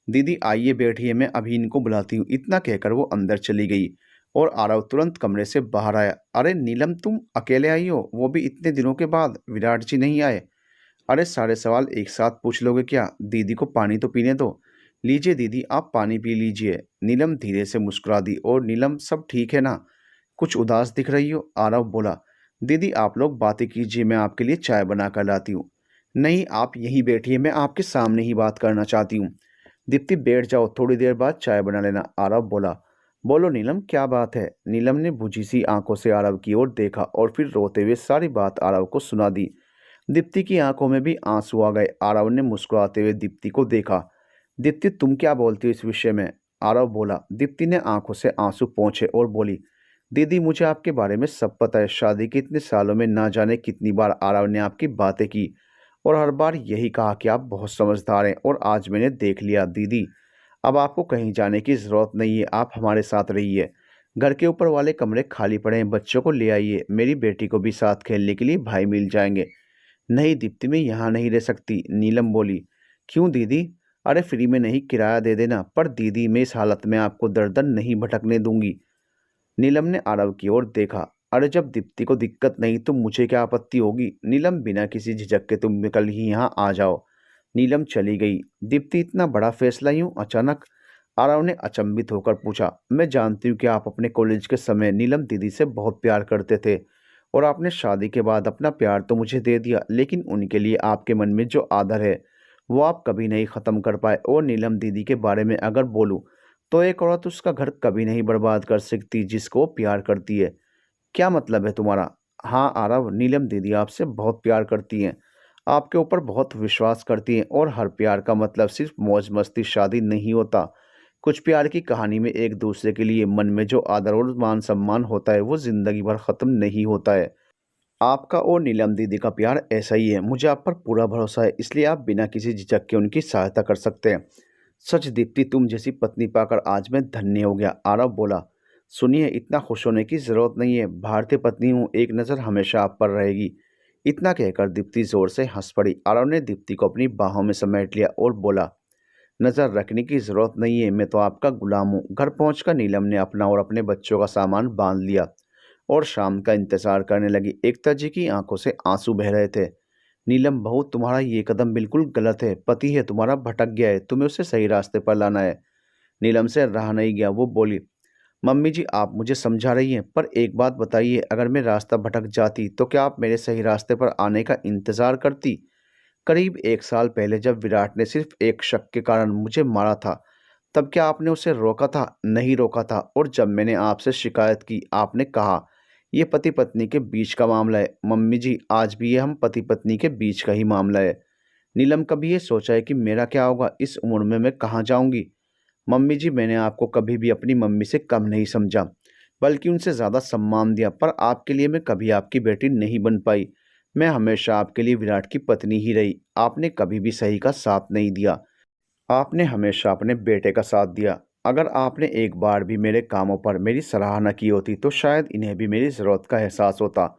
दीदी आइए, बैठिए, मैं अभी इनको बुलाती हूँ। इतना कहकर वो अंदर चली गई और आरव तुरंत कमरे से बाहर आया। अरे नीलम, तुम अकेले आई हो, वो भी इतने दिनों के बाद? विराट जी नहीं आए? अरे सारे सवाल एक साथ पूछ लोगे क्या? दीदी को पानी तो पीने दो। लीजिए दीदी, आप पानी पी लीजिए। नीलम धीरे से मुस्कुरा दी। और नीलम, सब ठीक है ना? कुछ उदास दिख रही हो? आरव बोला। दीदी आप लोग बातें कीजिए, मैं आपके लिए चाय बना कर लाती हूँ। नहीं, आप यहीं बैठिए, मैं आपके सामने ही बात करना चाहती हूँ। दीप्ति बैठ जाओ, थोड़ी देर बाद चाय बना लेना, आरव बोला। बोलो नीलम, क्या बात है? नीलम ने बुझी सी आंखों से आरव की ओर देखा और फिर रोते हुए सारी बात आरव को सुना दी। दीप्ति की आंखों में भी आंसू आ गए। आरव ने मुस्कुराते हुए दीप्ति को देखा। दीप्ति, तुम क्या बोलती हो इस विषय में? आरव बोला। दीप्ति ने आंखों से आंसू पोंछे और बोली, दीदी मुझे आपके बारे में सब पता है। शादी के इतने सालों में ना जाने कितनी बार आरव ने आपकी बातें की और हर बार यही कहा कि आप बहुत समझदार हैं, और आज मैंने देख लिया दीदी। अब आपको कहीं जाने की ज़रूरत नहीं है, आप हमारे साथ रहिए। घर के ऊपर वाले कमरे खाली पड़े हैं, बच्चों को ले आइए। मेरी बेटी को भी साथ खेलने के लिए भाई मिल जाएंगे। नहीं दीप्ति, मैं यहाँ नहीं रह सकती, नीलम बोली। क्यों दीदी? अरे फ्री में नहीं, किराया दे देना। पर दीदी, मैं इस हालत में आपको दर दर नहीं भटकने दूंगी। नीलम ने आरव की ओर देखा। अरे जब दीप्ति को दिक्कत नहीं तो मुझे क्या आपत्ति होगी? नीलम, बिना किसी झिझक के तुम कल ही यहाँ आ जाओ। नीलम चली गई। दीप्ति, इतना बड़ा फैसला यूं अचानक? आरव ने अचंभित होकर पूछा। मैं जानती हूँ कि आप अपने कॉलेज के समय नीलम दीदी से बहुत प्यार करते थे और आपने शादी के बाद अपना प्यार तो मुझे दे दिया, लेकिन उनके लिए आपके मन में जो आदर है वो आप कभी नहीं ख़त्म कर पाए। और नीलम दीदी के बारे में अगर बोलूँ तो एक औरत उसका घर कभी नहीं बर्बाद कर सकती जिसको वो प्यार करती है। क्या मतलब है तुम्हारा? हाँ आरव, नीलम दीदी आपसे बहुत प्यार करती हैं। आपके ऊपर बहुत विश्वास करती हैं और हर प्यार का मतलब सिर्फ मौज मस्ती शादी नहीं होता। कुछ प्यार की कहानी में एक दूसरे के लिए मन में जो आदर और मान सम्मान होता है वो ज़िंदगी भर ख़त्म नहीं होता है। आपका और नीलम दीदी का प्यार ऐसा ही है। मुझे आप पर पूरा भरोसा है, इसलिए आप बिना किसी झिझक के उनकी सहायता कर सकते हैं। सच दीप्ति, तुम जैसी पत्नी पाकर आज मैं धन्य हो गया, आरव बोला। सुनिए, इतना खुश होने की जरूरत नहीं है। भारतीय पत्नी हूँ, एक नज़र हमेशा आप पर रहेगी। इतना कहकर दीप्ति जोर से हंस पड़ी। आरव ने दीप्ति को अपनी बाहों में समेट लिया और बोला, नज़र रखने की जरूरत नहीं है, मैं तो आपका गुलाम हूँ। घर पहुंचकर नीलम ने अपना और अपने बच्चों का सामान बांध लिया और शाम का इंतजार करने लगी। एकता जी की आंखों से आंसू बह रहे थे। नीलम बहू, तुम्हारा ये कदम बिल्कुल गलत है। पति है तुम्हारा, भटक गया है, तुम्हें उसे सही रास्ते पर लाना है। नीलम से रहा नहीं गया, वो बोली, मम्मी जी आप मुझे समझा रही हैं, पर एक बात बताइए, अगर मैं रास्ता भटक जाती तो क्या आप मेरे सही रास्ते पर आने का इंतजार करती? करीब 1 साल पहले जब विराट ने सिर्फ एक शक के कारण मुझे मारा था, तब क्या आपने उसे रोका था? नहीं रोका था। और जब मैंने आपसे शिकायत की, आपने कहा ये पति पत्नी के बीच का मामला है। मम्मी जी, आज भी ये हम पति पत्नी के बीच का ही मामला है। नीलम, कभी ये सोचा है कि मेरा क्या होगा? इस उम्र में मैं कहाँ जाऊंगी? मम्मी जी, मैंने आपको कभी भी अपनी मम्मी से कम नहीं समझा, बल्कि उनसे ज़्यादा सम्मान दिया, पर आपके लिए मैं कभी आपकी बेटी नहीं बन पाई। मैं हमेशा आपके लिए विराट की पत्नी ही रही। आपने कभी भी सही का साथ नहीं दिया। आपने हमेशा अपने बेटे का साथ दिया। अगर आपने एक बार भी मेरे कामों पर मेरी सराहना की होती तो शायद इन्हें भी मेरी ज़रूरत का एहसास होता।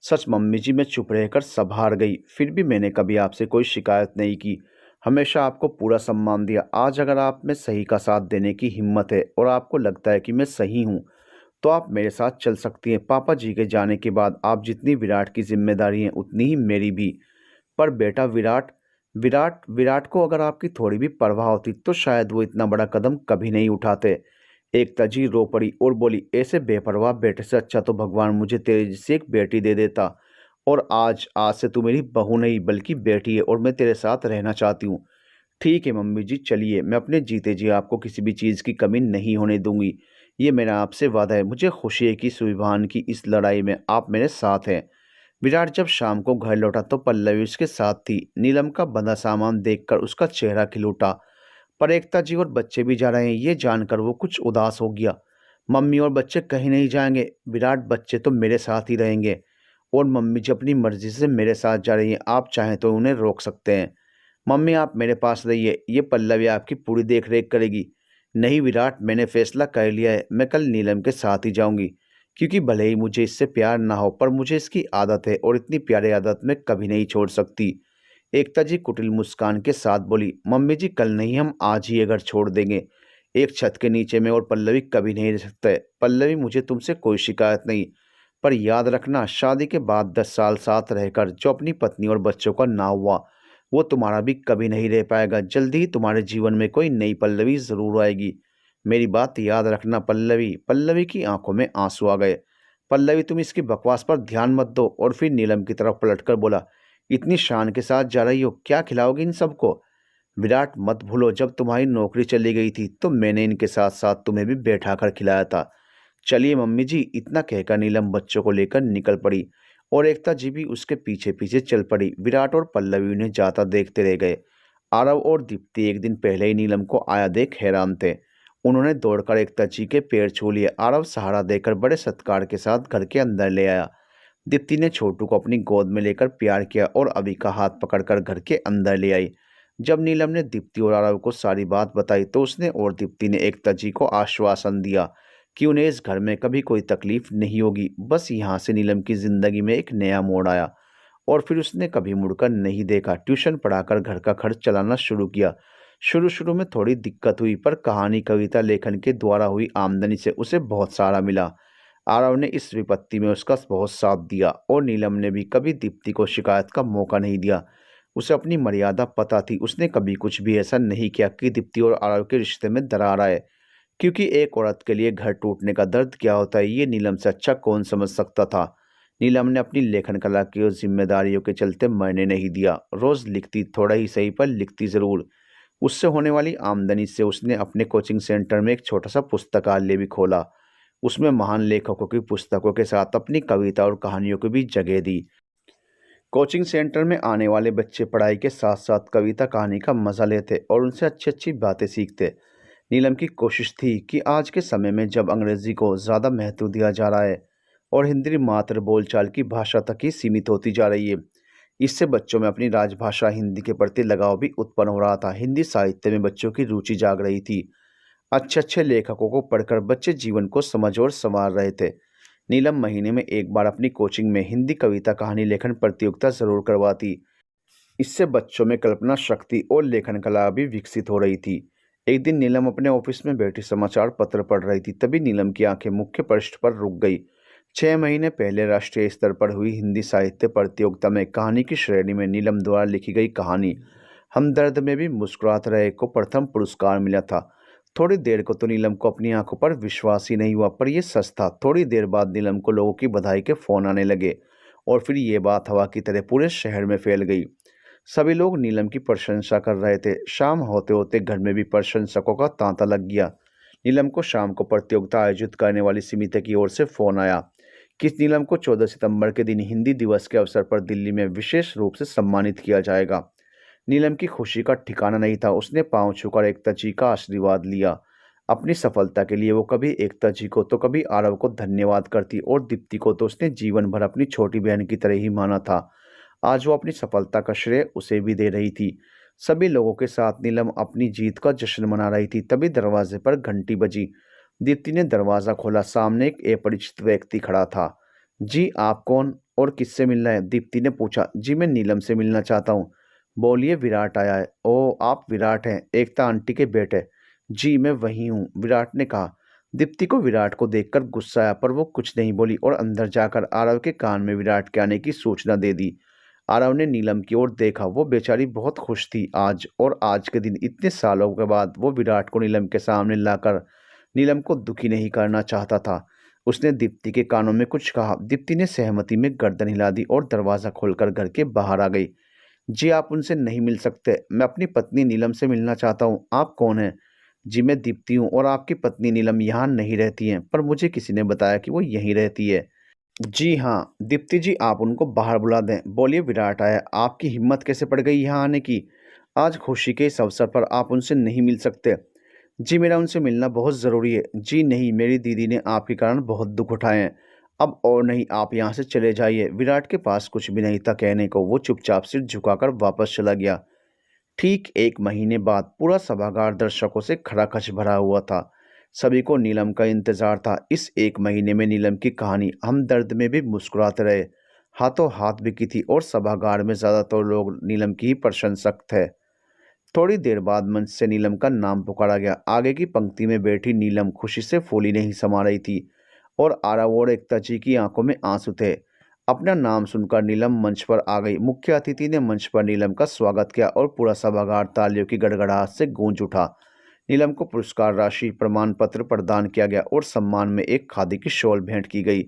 सच मम्मी जी, मैं चुप रहकर सब हार गई, फिर भी मैंने कभी आपसे कोई शिकायत नहीं की। हमेशा आपको पूरा सम्मान दिया। आज अगर आप में सही का साथ देने की हिम्मत है और आपको लगता है कि मैं सही हूँ, तो आप मेरे साथ चल सकती हैं। पापा जी के जाने के बाद आप जितनी विराट की जिम्मेदारी हैं उतनी ही मेरी भी। पर बेटा विराट, विराट विराट को अगर आपकी थोड़ी भी परवाह होती तो शायद वो इतना बड़ा कदम कभी नहीं उठाते। एक तजी रो पड़ी और बोली, ऐसे बेपरवाह बेटे से अच्छा तो भगवान मुझे तेरे जैसी एक बेटी दे देता। और आज आज से तू मेरी बहू नहीं बल्कि बेटी है और मैं तेरे साथ रहना चाहती हूँ। ठीक है मम्मी जी, चलिए, मैं अपने जीते जी आपको किसी भी चीज़ की कमी नहीं होने दूंगी। ये मेरा आपसे वादा है। मुझे खुशी है कि सुविभान की इस लड़ाई में आप मेरे साथ हैं। विराट जब शाम को घर लौटा तो पल्लवी उसके साथ थी। नीलम का बंधा सामान देखकर उसका चेहरा खिल उठा। पर एकता जी और बच्चे भी जा रहे हैं, ये जानकर वो कुछ उदास हो गया। मम्मी और बच्चे कहीं नहीं जाएंगे विराट, बच्चे तो मेरे साथ ही रहेंगे। और मम्मी जी अपनी मर्जी से मेरे साथ जा रही हैं, आप चाहें तो उन्हें रोक सकते हैं। मम्मी आप मेरे पास रहिए, ये पल्लवी आपकी पूरी देख रेख करेगी। नहीं विराट, मैंने फैसला कर लिया है, मैं कल नीलम के साथ ही जाऊंगी। क्योंकि भले ही मुझे इससे प्यार ना हो, पर मुझे इसकी आदत है और इतनी प्यारी आदत मैं कभी नहीं छोड़ सकती। एकता जी कुटिल मुस्कान के साथ बोली, मम्मी जी कल नहीं, हम आज ही ये घर छोड़ देंगे। एक छत के नीचे में और पल्लवी कभी नहीं रह सकते। पल्लवी, मुझे तुमसे कोई शिकायत नहीं, पर याद रखना, शादी के बाद 10 साल साथ रहकर जो अपनी पत्नी और बच्चों का ना हुआ, वो तुम्हारा भी कभी नहीं रह पाएगा। जल्दी ही तुम्हारे जीवन में कोई नई पल्लवी ज़रूर आएगी। मेरी बात याद रखना पल्लवी। पल्लवी की आंखों में आंसू आ गए। पल्लवी, तुम इसकी बकवास पर ध्यान मत दो। और फिर नीलम की तरफ पलटकर बोला, इतनी शान के साथ जा रही हो, क्या खिलाओगी इन सबको? विराट, मत भूलो, जब तुम्हारी नौकरी चली गई थी तो मैंने इनके साथ साथ तुम्हें भी बैठा कर खिलाया था। चलिए मम्मी जी, इतना कहकर नीलम बच्चों को लेकर निकल पड़ी और एकता जी भी उसके पीछे पीछे चल पड़ी। विराट और पल्लवी उन्हें जाता देखते रह गए। आरव और दीप्ति एक दिन पहले ही नीलम को आया देख हैरान थे। उन्होंने दौड़कर एकता जी के पैर छू लिए। आरव सहारा देकर बड़े सत्कार के साथ घर के अंदर ले आया। दीप्ति ने छोटू को अपनी गोद में लेकर प्यार किया और अभी का हाथ पकड़कर घर के अंदर ले आई। जब नीलम ने दीप्ति और आरव को सारी बात बताई तो उसने और दीप्ति ने एकता जी को आश्वासन दिया कि उन्हें इस घर में कभी कोई तकलीफ नहीं होगी। बस यहाँ से नीलम की जिंदगी में एक नया मोड़ आया और फिर उसने कभी मुड़कर नहीं देखा। ट्यूशन पढ़ाकर घर का खर्च चलाना शुरू किया। शुरू शुरू में थोड़ी दिक्कत हुई, पर कहानी कविता लेखन के द्वारा हुई आमदनी से उसे बहुत सारा मिला। आरव ने इस विपत्ति में उसका बहुत साथ दिया और नीलम ने भी कभी दीप्ति को शिकायत का मौका नहीं दिया। उसे अपनी मर्यादा पता थी। उसने कभी कुछ भी ऐसा नहीं किया कि दीप्ति और आरव के रिश्ते में दरार आए। क्योंकि एक औरत के लिए घर टूटने का दर्द क्या होता है, ये नीलम से अच्छा कौन समझ सकता था। नीलम ने अपनी लेखन कला की और जिम्मेदारियों के चलते मरने नहीं दिया। रोज लिखती, थोड़ा ही सही पर लिखती जरूर। उससे होने वाली आमदनी से उसने अपने कोचिंग सेंटर में एक छोटा सा पुस्तकालय भी खोला। उसमें महान लेखकों की पुस्तकों के साथ अपनी कविता और कहानियों को भी जगह दी। कोचिंग सेंटर में आने वाले बच्चे पढ़ाई के साथ साथ कविता कहानी का मजा लेते और उनसे अच्छी अच्छी बातें सीखते। नीलम की कोशिश थी कि आज के समय में जब अंग्रेजी को ज़्यादा महत्व दिया जा रहा है और हिंदी मात्र बोलचाल की भाषा तक ही सीमित होती जा रही है, इससे बच्चों में अपनी राजभाषा हिंदी के प्रति लगाव भी उत्पन्न हो रहा था। हिंदी साहित्य में बच्चों की रुचि जाग रही थी। अच्छे अच्छे लेखकों को पढ़कर बच्चे जीवन को समझ और संवार रहे थे। नीलम महीने में एक बार अपनी कोचिंग में हिंदी कविता कहानी लेखन प्रतियोगिता जरूर करवाती। इससे बच्चों में कल्पना शक्ति और लेखन कला भी विकसित हो रही थी। एक दिन नीलम अपने ऑफिस में बैठी समाचार पत्र पढ़ रही थी, तभी नीलम की आंखें मुख्य पृष्ठ पर रुक गई। 6 महीने पहले राष्ट्रीय स्तर पर हुई हिंदी साहित्य प्रतियोगिता में कहानी की श्रेणी में नीलम द्वारा लिखी गई कहानी हमदर्द में भी मुस्कुराते रहे को प्रथम पुरस्कार मिला था। थोड़ी देर को तो नीलम को अपनी आंखों पर विश्वास ही नहीं हुआ, पर यह सच था। थोड़ी देर बाद नीलम को लोगों की बधाई के फोन आने लगे और फिर ये बात हवा की तरह पूरे शहर में फैल गई। सभी लोग नीलम की प्रशंसा कर रहे थे। शाम होते होते घर में भी प्रशंसकों का तांता लग गया। नीलम को शाम को प्रतियोगिता आयोजित करने वाली समिति की ओर से फोन आया कि नीलम को 14 सितंबर के दिन हिंदी दिवस के अवसर पर दिल्ली में विशेष रूप से सम्मानित किया जाएगा। नीलम की खुशी का ठिकाना नहीं था। उसने पांव छूकर एकता जी का आशीर्वाद लिया। अपनी सफलता के लिए वो कभी एकता जी को तो कभी आरव को धन्यवाद करती और दीप्ति को तो उसने जीवन भर अपनी छोटी बहन की तरह ही माना था। आज वो अपनी सफलता का श्रेय उसे भी दे रही थी। सभी लोगों के साथ नीलम अपनी जीत का जश्न मना रही थी, तभी दरवाजे पर घंटी बजी। दीप्ति ने दरवाज़ा खोला। सामने एक अपरिचित व्यक्ति खड़ा था। जी, आप कौन और किससे मिलना है? दीप्ति ने पूछा। जी, मैं नीलम से मिलना चाहता हूँ। बोलिए, विराट आया है। ओह, आप विराट हैं, एकता आंटी के बेटे। जी, मैं वही हूँ, विराट ने कहा। दीप्ति को विराट को देखकर गुस्सा आया, पर वो कुछ नहीं बोली और अंदर जाकर आरव के कान में विराट के आने की सूचना दे दी। आरव ने नीलम की ओर देखा। वो बेचारी बहुत खुश थी। आज के दिन इतने सालों के बाद वो विराट को नीलम के सामने लाकर नीलम को दुखी नहीं करना चाहता था। उसने दीप्ति के कानों में कुछ कहा। दीप्ति ने सहमति में गर्दन हिला दी और दरवाज़ा खोलकर घर के बाहर आ गई। जी, आप उनसे नहीं मिल सकते। मैं अपनी पत्नी नीलम से मिलना चाहता हूँ। आप कौन हैं? जी, मैं दीप्ति हूँ और आपकी पत्नी नीलम यहाँ नहीं रहती हैं, पर मुझे किसी ने बताया कि वो यहीं रहती है। जी हाँ, दीप्ति जी, आप उनको बाहर बुला दें। बोलिए, विराट आया। आपकी हिम्मत कैसे पड़ गई यहाँ आने की? आज खुशी के इस अवसर पर आप उनसे नहीं मिल सकते। जी, मेरा उनसे मिलना बहुत ज़रूरी है। जी नहीं, मेरी दीदी ने आपके कारण बहुत दुख उठाए हैं। अब और नहीं, आप यहाँ से चले जाइए। विराट के पास कुछ भी नहीं था कहने को। वो चुपचाप सिर झुकाकर वापस चला गया। ठीक 1 महीने बाद पूरा सभागार दर्शकों से खचाखच भरा हुआ था। सभी को नीलम का इंतजार था। इस 1 महीने में नीलम की कहानी हमदर्द में भी मुस्कुराते रहे, हाथों हाथ बिकी थी और सभागार में ज़्यादातर लोग नीलम की ही प्रशंसक थे। थोड़ी देर बाद मंच से नीलम का नाम पुकारा गया। आगे की पंक्ति में बैठी नीलम खुशी से फूली नहीं समा रही थी और आरव और एकता जी की आंखों में आंसू थे। अपना नाम सुनकर नीलम मंच पर आ गई। मुख्य अतिथि ने मंच पर नीलम का स्वागत किया और पूरा सभागार तालियों की गड़गड़ाहट से गूंज उठा। नीलम को पुरस्कार राशि, प्रमाण पत्र प्रदान किया गया और सम्मान में एक खादी की शॉल भेंट की गई।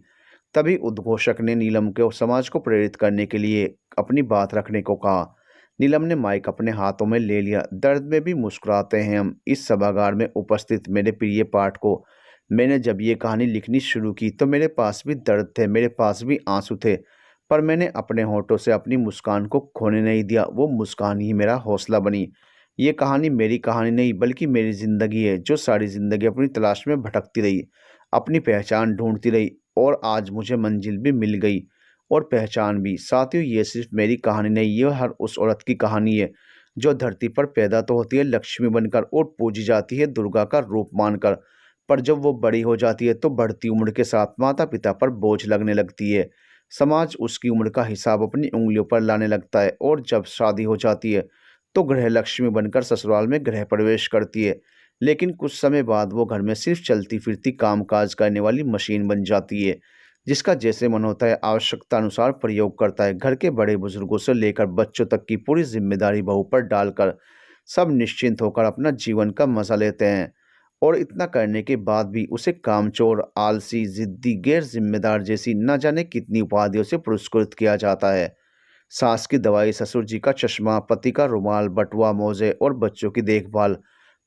तभी उद्घोषक ने नीलम को समाज को प्रेरित करने के लिए अपनी बात रखने को कहा। नीलम ने माइक अपने हाथों में ले लिया। दर्द में भी मुस्कुराते हैं हम। इस सभागार में उपस्थित मेरे प्रिय पाठकों, मैंने जब ये कहानी लिखनी शुरू की तो मेरे पास भी दर्द थे, मेरे पास भी आंसू थे, पर मैंने अपने होठों से अपनी मुस्कान को खोने नहीं दिया। वो मुस्कान ही मेरा हौसला बनी। ये कहानी मेरी कहानी नहीं बल्कि मेरी ज़िंदगी है, जो सारी ज़िंदगी अपनी तलाश में भटकती रही, अपनी पहचान ढूंढती रही और आज मुझे मंजिल भी मिल गई और पहचान भी। साथियों, ये सिर्फ मेरी कहानी नहीं, ये हर उस औरत की कहानी है जो धरती पर पैदा तो होती है लक्ष्मी बनकर और पूजी जाती है दुर्गा का रूप मानकर, पर जब वो बड़ी हो जाती है तो बढ़ती उम्र के साथ माता पिता पर बोझ लगने लगती है। समाज उसकी उम्र का हिसाब अपनी उंगलियों पर लाने लगता है और जब शादी हो जाती है तो गृह लक्ष्मी बनकर ससुराल में गृह प्रवेश करती है। लेकिन कुछ समय बाद वो घर में सिर्फ चलती फिरती कामकाज करने वाली मशीन बन जाती है, जिसका जैसे मन होता है आवश्यकता अनुसार प्रयोग करता है। घर के बड़े बुजुर्गों से लेकर बच्चों तक की पूरी जिम्मेदारी बहू पर डालकर सब निश्चिंत होकर अपना जीवन का मजा लेते हैं। और इतना करने के बाद भी उसे कामचोर, आलसी, जिद्दी, गैर जिम्मेदार जैसी न जाने कितनी उपाधियों से पुरस्कृत किया जाता है। सास की दवाई, ससुर जी का चश्मा, पति का रुमाल, बटुआ, मोजे और बच्चों की देखभाल,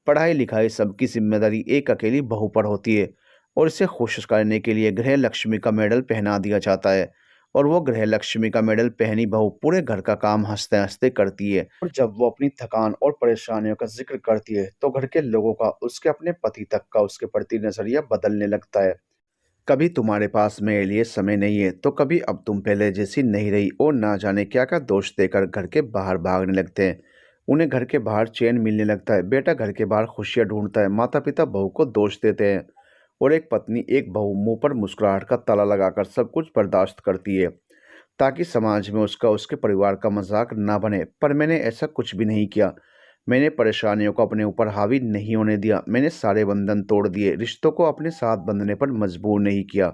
पढ़ाई लिखाई सबकी जिम्मेदारी एक अकेली बहू पर होती है और इसे खुश करने के लिए गृह लक्ष्मी का मेडल पहना दिया जाता है। और वो गृह लक्ष्मी का मेडल पहनी बहू पूरे घर का काम हंसते हंसते करती है। और जब वो अपनी थकान और परेशानियों का जिक्र करती है तो घर के लोगों का, उसके अपने पति तक का उसके प्रति नजरिया बदलने लगता है। कभी तुम्हारे पास मेरे लिए समय नहीं है तो कभी अब तुम पहले जैसी नहीं रही, और ना जाने क्या क्या दोष देकर घर के बाहर भागने लगते हैं। उन्हें घर के बाहर चैन मिलने लगता है। बेटा घर के बाहर खुशियां ढूंढता है, माता पिता बहू को दोष देते हैं, और एक पत्नी एक बहू मुंह पर मुस्कुराहट का ताला लगाकर सब कुछ बर्दाश्त करती है ताकि समाज में उसका, उसके परिवार का मजाक ना बने। पर मैंने ऐसा कुछ भी नहीं किया। मैंने परेशानियों को अपने ऊपर हावी नहीं होने दिया। मैंने सारे बंधन तोड़ दिए, रिश्तों को अपने साथ बंधने पर मजबूर नहीं किया।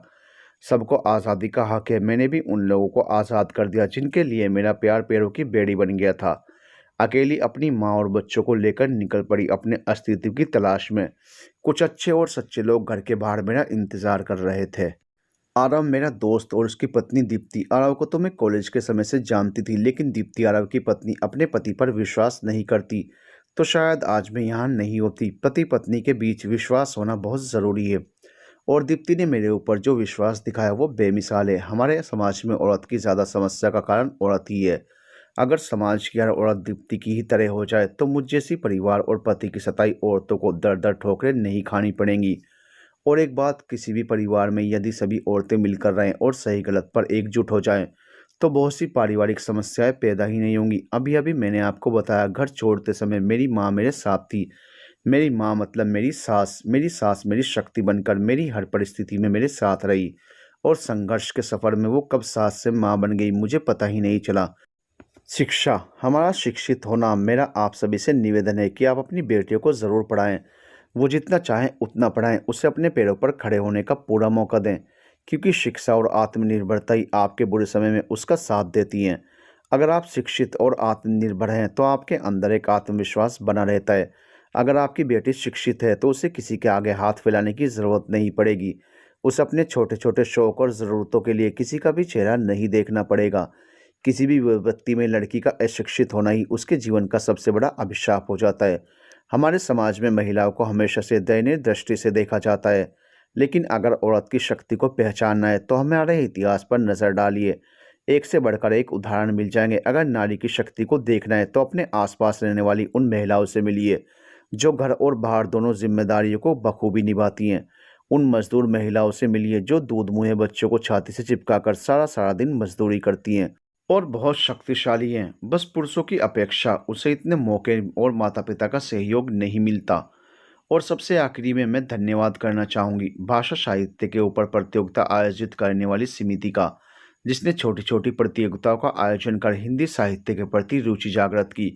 सबको आज़ादी का हक है, मैंने भी उन लोगों को आज़ाद कर दिया जिनके लिए मेरा प्यार पैरों की बेड़ी बन गया था। अकेली अपनी माँ और बच्चों को लेकर निकल पड़ी अपने अस्तित्व की तलाश में। कुछ अच्छे और सच्चे लोग घर के बाहर मेरा इंतजार कर रहे थे। आरव मेरा दोस्त और उसकी पत्नी दीप्ति। आरव को तो मैं कॉलेज के समय से जानती थी, लेकिन दीप्ति, आरव की पत्नी, अपने पति पर विश्वास नहीं करती तो शायद आज मैं यहाँ नहीं होती। पति पत्नी के बीच विश्वास होना बहुत ज़रूरी है, और दीप्ति ने मेरे ऊपर जो विश्वास दिखाया वो बेमिसाल है। हमारे समाज में औरत की ज़्यादा समस्या का कारण औरत ही है। अगर समाज की हर औरत दीप्ति की ही तरह हो जाए तो मुझ जैसी परिवार और पति की सताई औरतों को दर दर ठोकरें नहीं खानी पड़ेंगी। और एक बात, किसी भी परिवार में यदि सभी औरतें मिलकर रहें और सही गलत पर एकजुट हो जाएं तो बहुत सी पारिवारिक समस्याएं पैदा ही नहीं होंगी। अभी अभी मैंने आपको बताया, घर छोड़ते समय मेरी माँ मेरे साथ थी। मेरी माँ मतलब मेरी सास। मेरी सास मेरी शक्ति बनकर मेरी हर परिस्थिति में मेरे साथ रही, और संघर्ष के सफ़र में वो कब सास से माँ बन गई मुझे पता ही नहीं चला। शिक्षा, हमारा शिक्षित होना। मेरा आप सभी से निवेदन है कि आप अपनी बेटियों को ज़रूर पढ़ाएं। वो जितना चाहें उतना पढ़ाएं, उसे अपने पैरों पर खड़े होने का पूरा मौका दें, क्योंकि शिक्षा और आत्मनिर्भरता ही आपके बुरे समय में उसका साथ देती हैं। अगर आप शिक्षित और आत्मनिर्भर हैं तो आपके अंदर एक आत्मविश्वास बना रहता है। अगर आपकी बेटी शिक्षित है तो उसे किसी के आगे हाथ फैलाने की ज़रूरत नहीं पड़ेगी। उसे अपने छोटे छोटे शौक़ और ज़रूरतों के लिए किसी का भी चेहरा नहीं देखना पड़ेगा। किसी भी व्यक्ति में लड़की का अशिक्षित होना ही उसके जीवन का सबसे बड़ा अभिशाप हो जाता है। हमारे समाज में महिलाओं को हमेशा से दयनीय दृष्टि से देखा जाता है, लेकिन अगर औरत की शक्ति को पहचानना है तो हमारे इतिहास पर नज़र डालिए। एक से बढ़कर एक उदाहरण मिल जाएंगे। अगर नारी की शक्ति को देखना है तो अपने आसपास रहने वाली उन महिलाओं से मिलिए जो घर और बाहर दोनों जिम्मेदारियों को बखूबी निभाती हैं। उन मजदूर महिलाओं से मिलिए जो दूध मुँहे बच्चों को छाती से चिपकाकर सारा सारा दिन मजदूरी करती हैं और बहुत शक्तिशाली हैं। बस पुरुषों की अपेक्षा उसे इतने मौके और माता पिता का सहयोग नहीं मिलता। और सबसे आखिरी में मैं धन्यवाद करना चाहूँगी भाषा साहित्य के ऊपर प्रतियोगिता आयोजित करने वाली समिति का, जिसने छोटी छोटी प्रतियोगिताओं का आयोजन कर हिंदी साहित्य के प्रति रुचि जागृत की।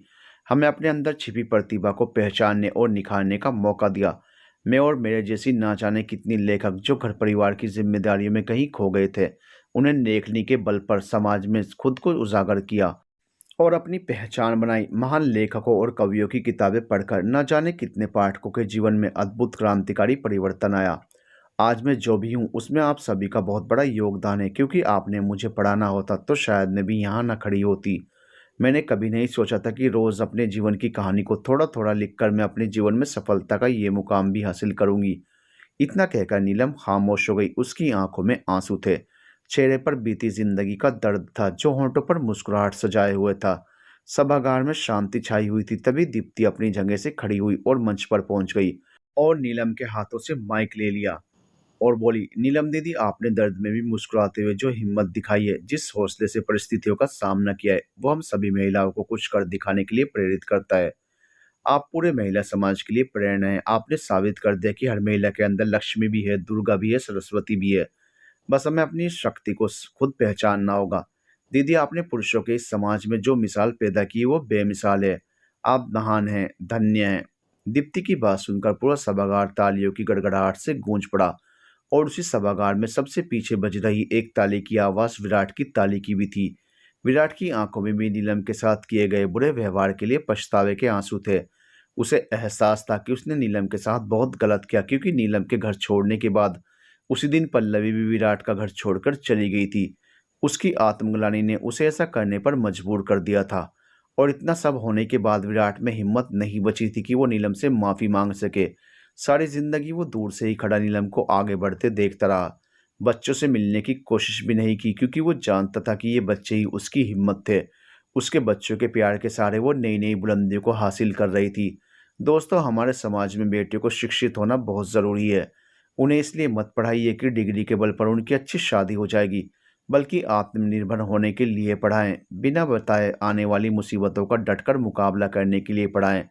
हमें अपने अंदर छिपी प्रतिभा को पहचानने और निखारने का मौका दिया। मैं और मेरे जैसी ना जाने कितनी लेखक जो घर परिवार की जिम्मेदारियों में कहीं खो गए थे, उन्हें लेखनी के बल पर समाज में खुद को उजागर किया और अपनी पहचान बनाई। महान लेखकों और कवियों की किताबें पढ़कर न जाने कितने पाठकों के जीवन में अद्भुत क्रांतिकारी परिवर्तन आया। आज मैं जो भी हूँ उसमें आप सभी का बहुत बड़ा योगदान है, क्योंकि आपने मुझे पढ़ाना होता तो शायद मैं भी यहाँ न खड़ी होती। मैंने कभी नहीं सोचा था कि रोज़ अपने जीवन की कहानी को थोड़ा थोड़ा लिखकर मैं अपने जीवन में सफलता का ये मुकाम भी हासिल करूँगी। इतना कहकर नीलम खामोश हो गई। उसकी आंखों में आंसू थे, चेहरे पर बीती जिंदगी का दर्द था जो होंठों पर मुस्कुराहट सजाए हुए था। सभागार में शांति छाई हुई थी। तभी दीप्ति अपनी जगह से खड़ी हुई और मंच पर पहुंच गई और नीलम के हाथों से माइक ले लिया और बोली, नीलम दीदी, आपने दर्द में भी मुस्कुराते हुए जो हिम्मत दिखाई है, जिस हौसले से परिस्थितियों का सामना किया है, वो हम सभी महिलाओं को कुछ कर दिखाने के लिए प्रेरित करता है। आप पूरे महिला समाज के लिए प्रेरणा है। आपने साबित कर दिया कि हर महिला के अंदर लक्ष्मी भी है, दुर्गा भी है, सरस्वती भी है। बस हमें अपनी शक्ति को खुद पहचानना होगा। दीदी, आपने पुरुषों के इस समाज में जो मिसाल पैदा की वो बेमिसाल है। आप महान हैं, धन्य हैं। दीप्ति की बात सुनकर पूरा सभागार तालियों की गड़गड़ाहट से गूंज पड़ा, और उसी सभागार में सबसे पीछे बज रही एक ताली की आवाज़ विराट की ताली की भी थी। विराट की आंखों में भी नीलम के साथ किए गए बुरे व्यवहार के लिए पछतावे के आंसू थे। उसे एहसास था कि उसने नीलम के साथ बहुत गलत किया, क्योंकि नीलम के घर छोड़ने के बाद उसी दिन पल्लवी भी विराट का घर छोड़कर चली गई थी। उसकी आत्मग्लानि ने उसे ऐसा करने पर मजबूर कर दिया था, और इतना सब होने के बाद विराट में हिम्मत नहीं बची थी कि वो नीलम से माफ़ी मांग सके। सारी जिंदगी वो दूर से ही खड़ा नीलम को आगे बढ़ते देखता रहा। बच्चों से मिलने की कोशिश भी नहीं की, क्योंकि वो जानता था कि ये बच्चे ही उसकी हिम्मत थे। उसके बच्चों के प्यार के सहारे वो नई-नई बुलंदियों को हासिल कर रही थी। दोस्तों, हमारे समाज में बेटियों को शिक्षित होना बहुत ज़रूरी है। उन्हें इसलिए मत पढ़ाइए कि डिग्री के बल पर उनकी अच्छी शादी हो जाएगी, बल्कि आत्मनिर्भर होने के लिए पढ़ाएँ। बिना बताए आने वाली मुसीबतों का डटकर मुकाबला करने के लिए पढ़ाएँ।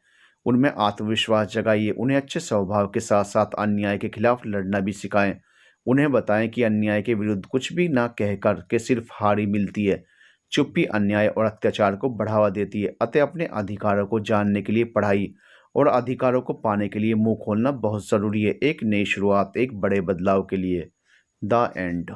उनमें आत्मविश्वास जगाइए, उन्हें अच्छे स्वभाव के साथ-साथ अन्याय के खिलाफ लड़ना भी सिखाएँ। उन्हें बताएँ कि अन्याय के विरुद्ध कुछ भी ना कहकर के सिर्फ़ हार ही मिलती है। चुप्पी अन्याय और अत्याचार को बढ़ावा देती है। अतः अपने अधिकारों को जानने के लिए पढ़ाई और अधिकारों को पाने के लिए मुँह खोलना बहुत ज़रूरी है। एक नई शुरुआत, एक बड़े बदलाव के लिए। The end.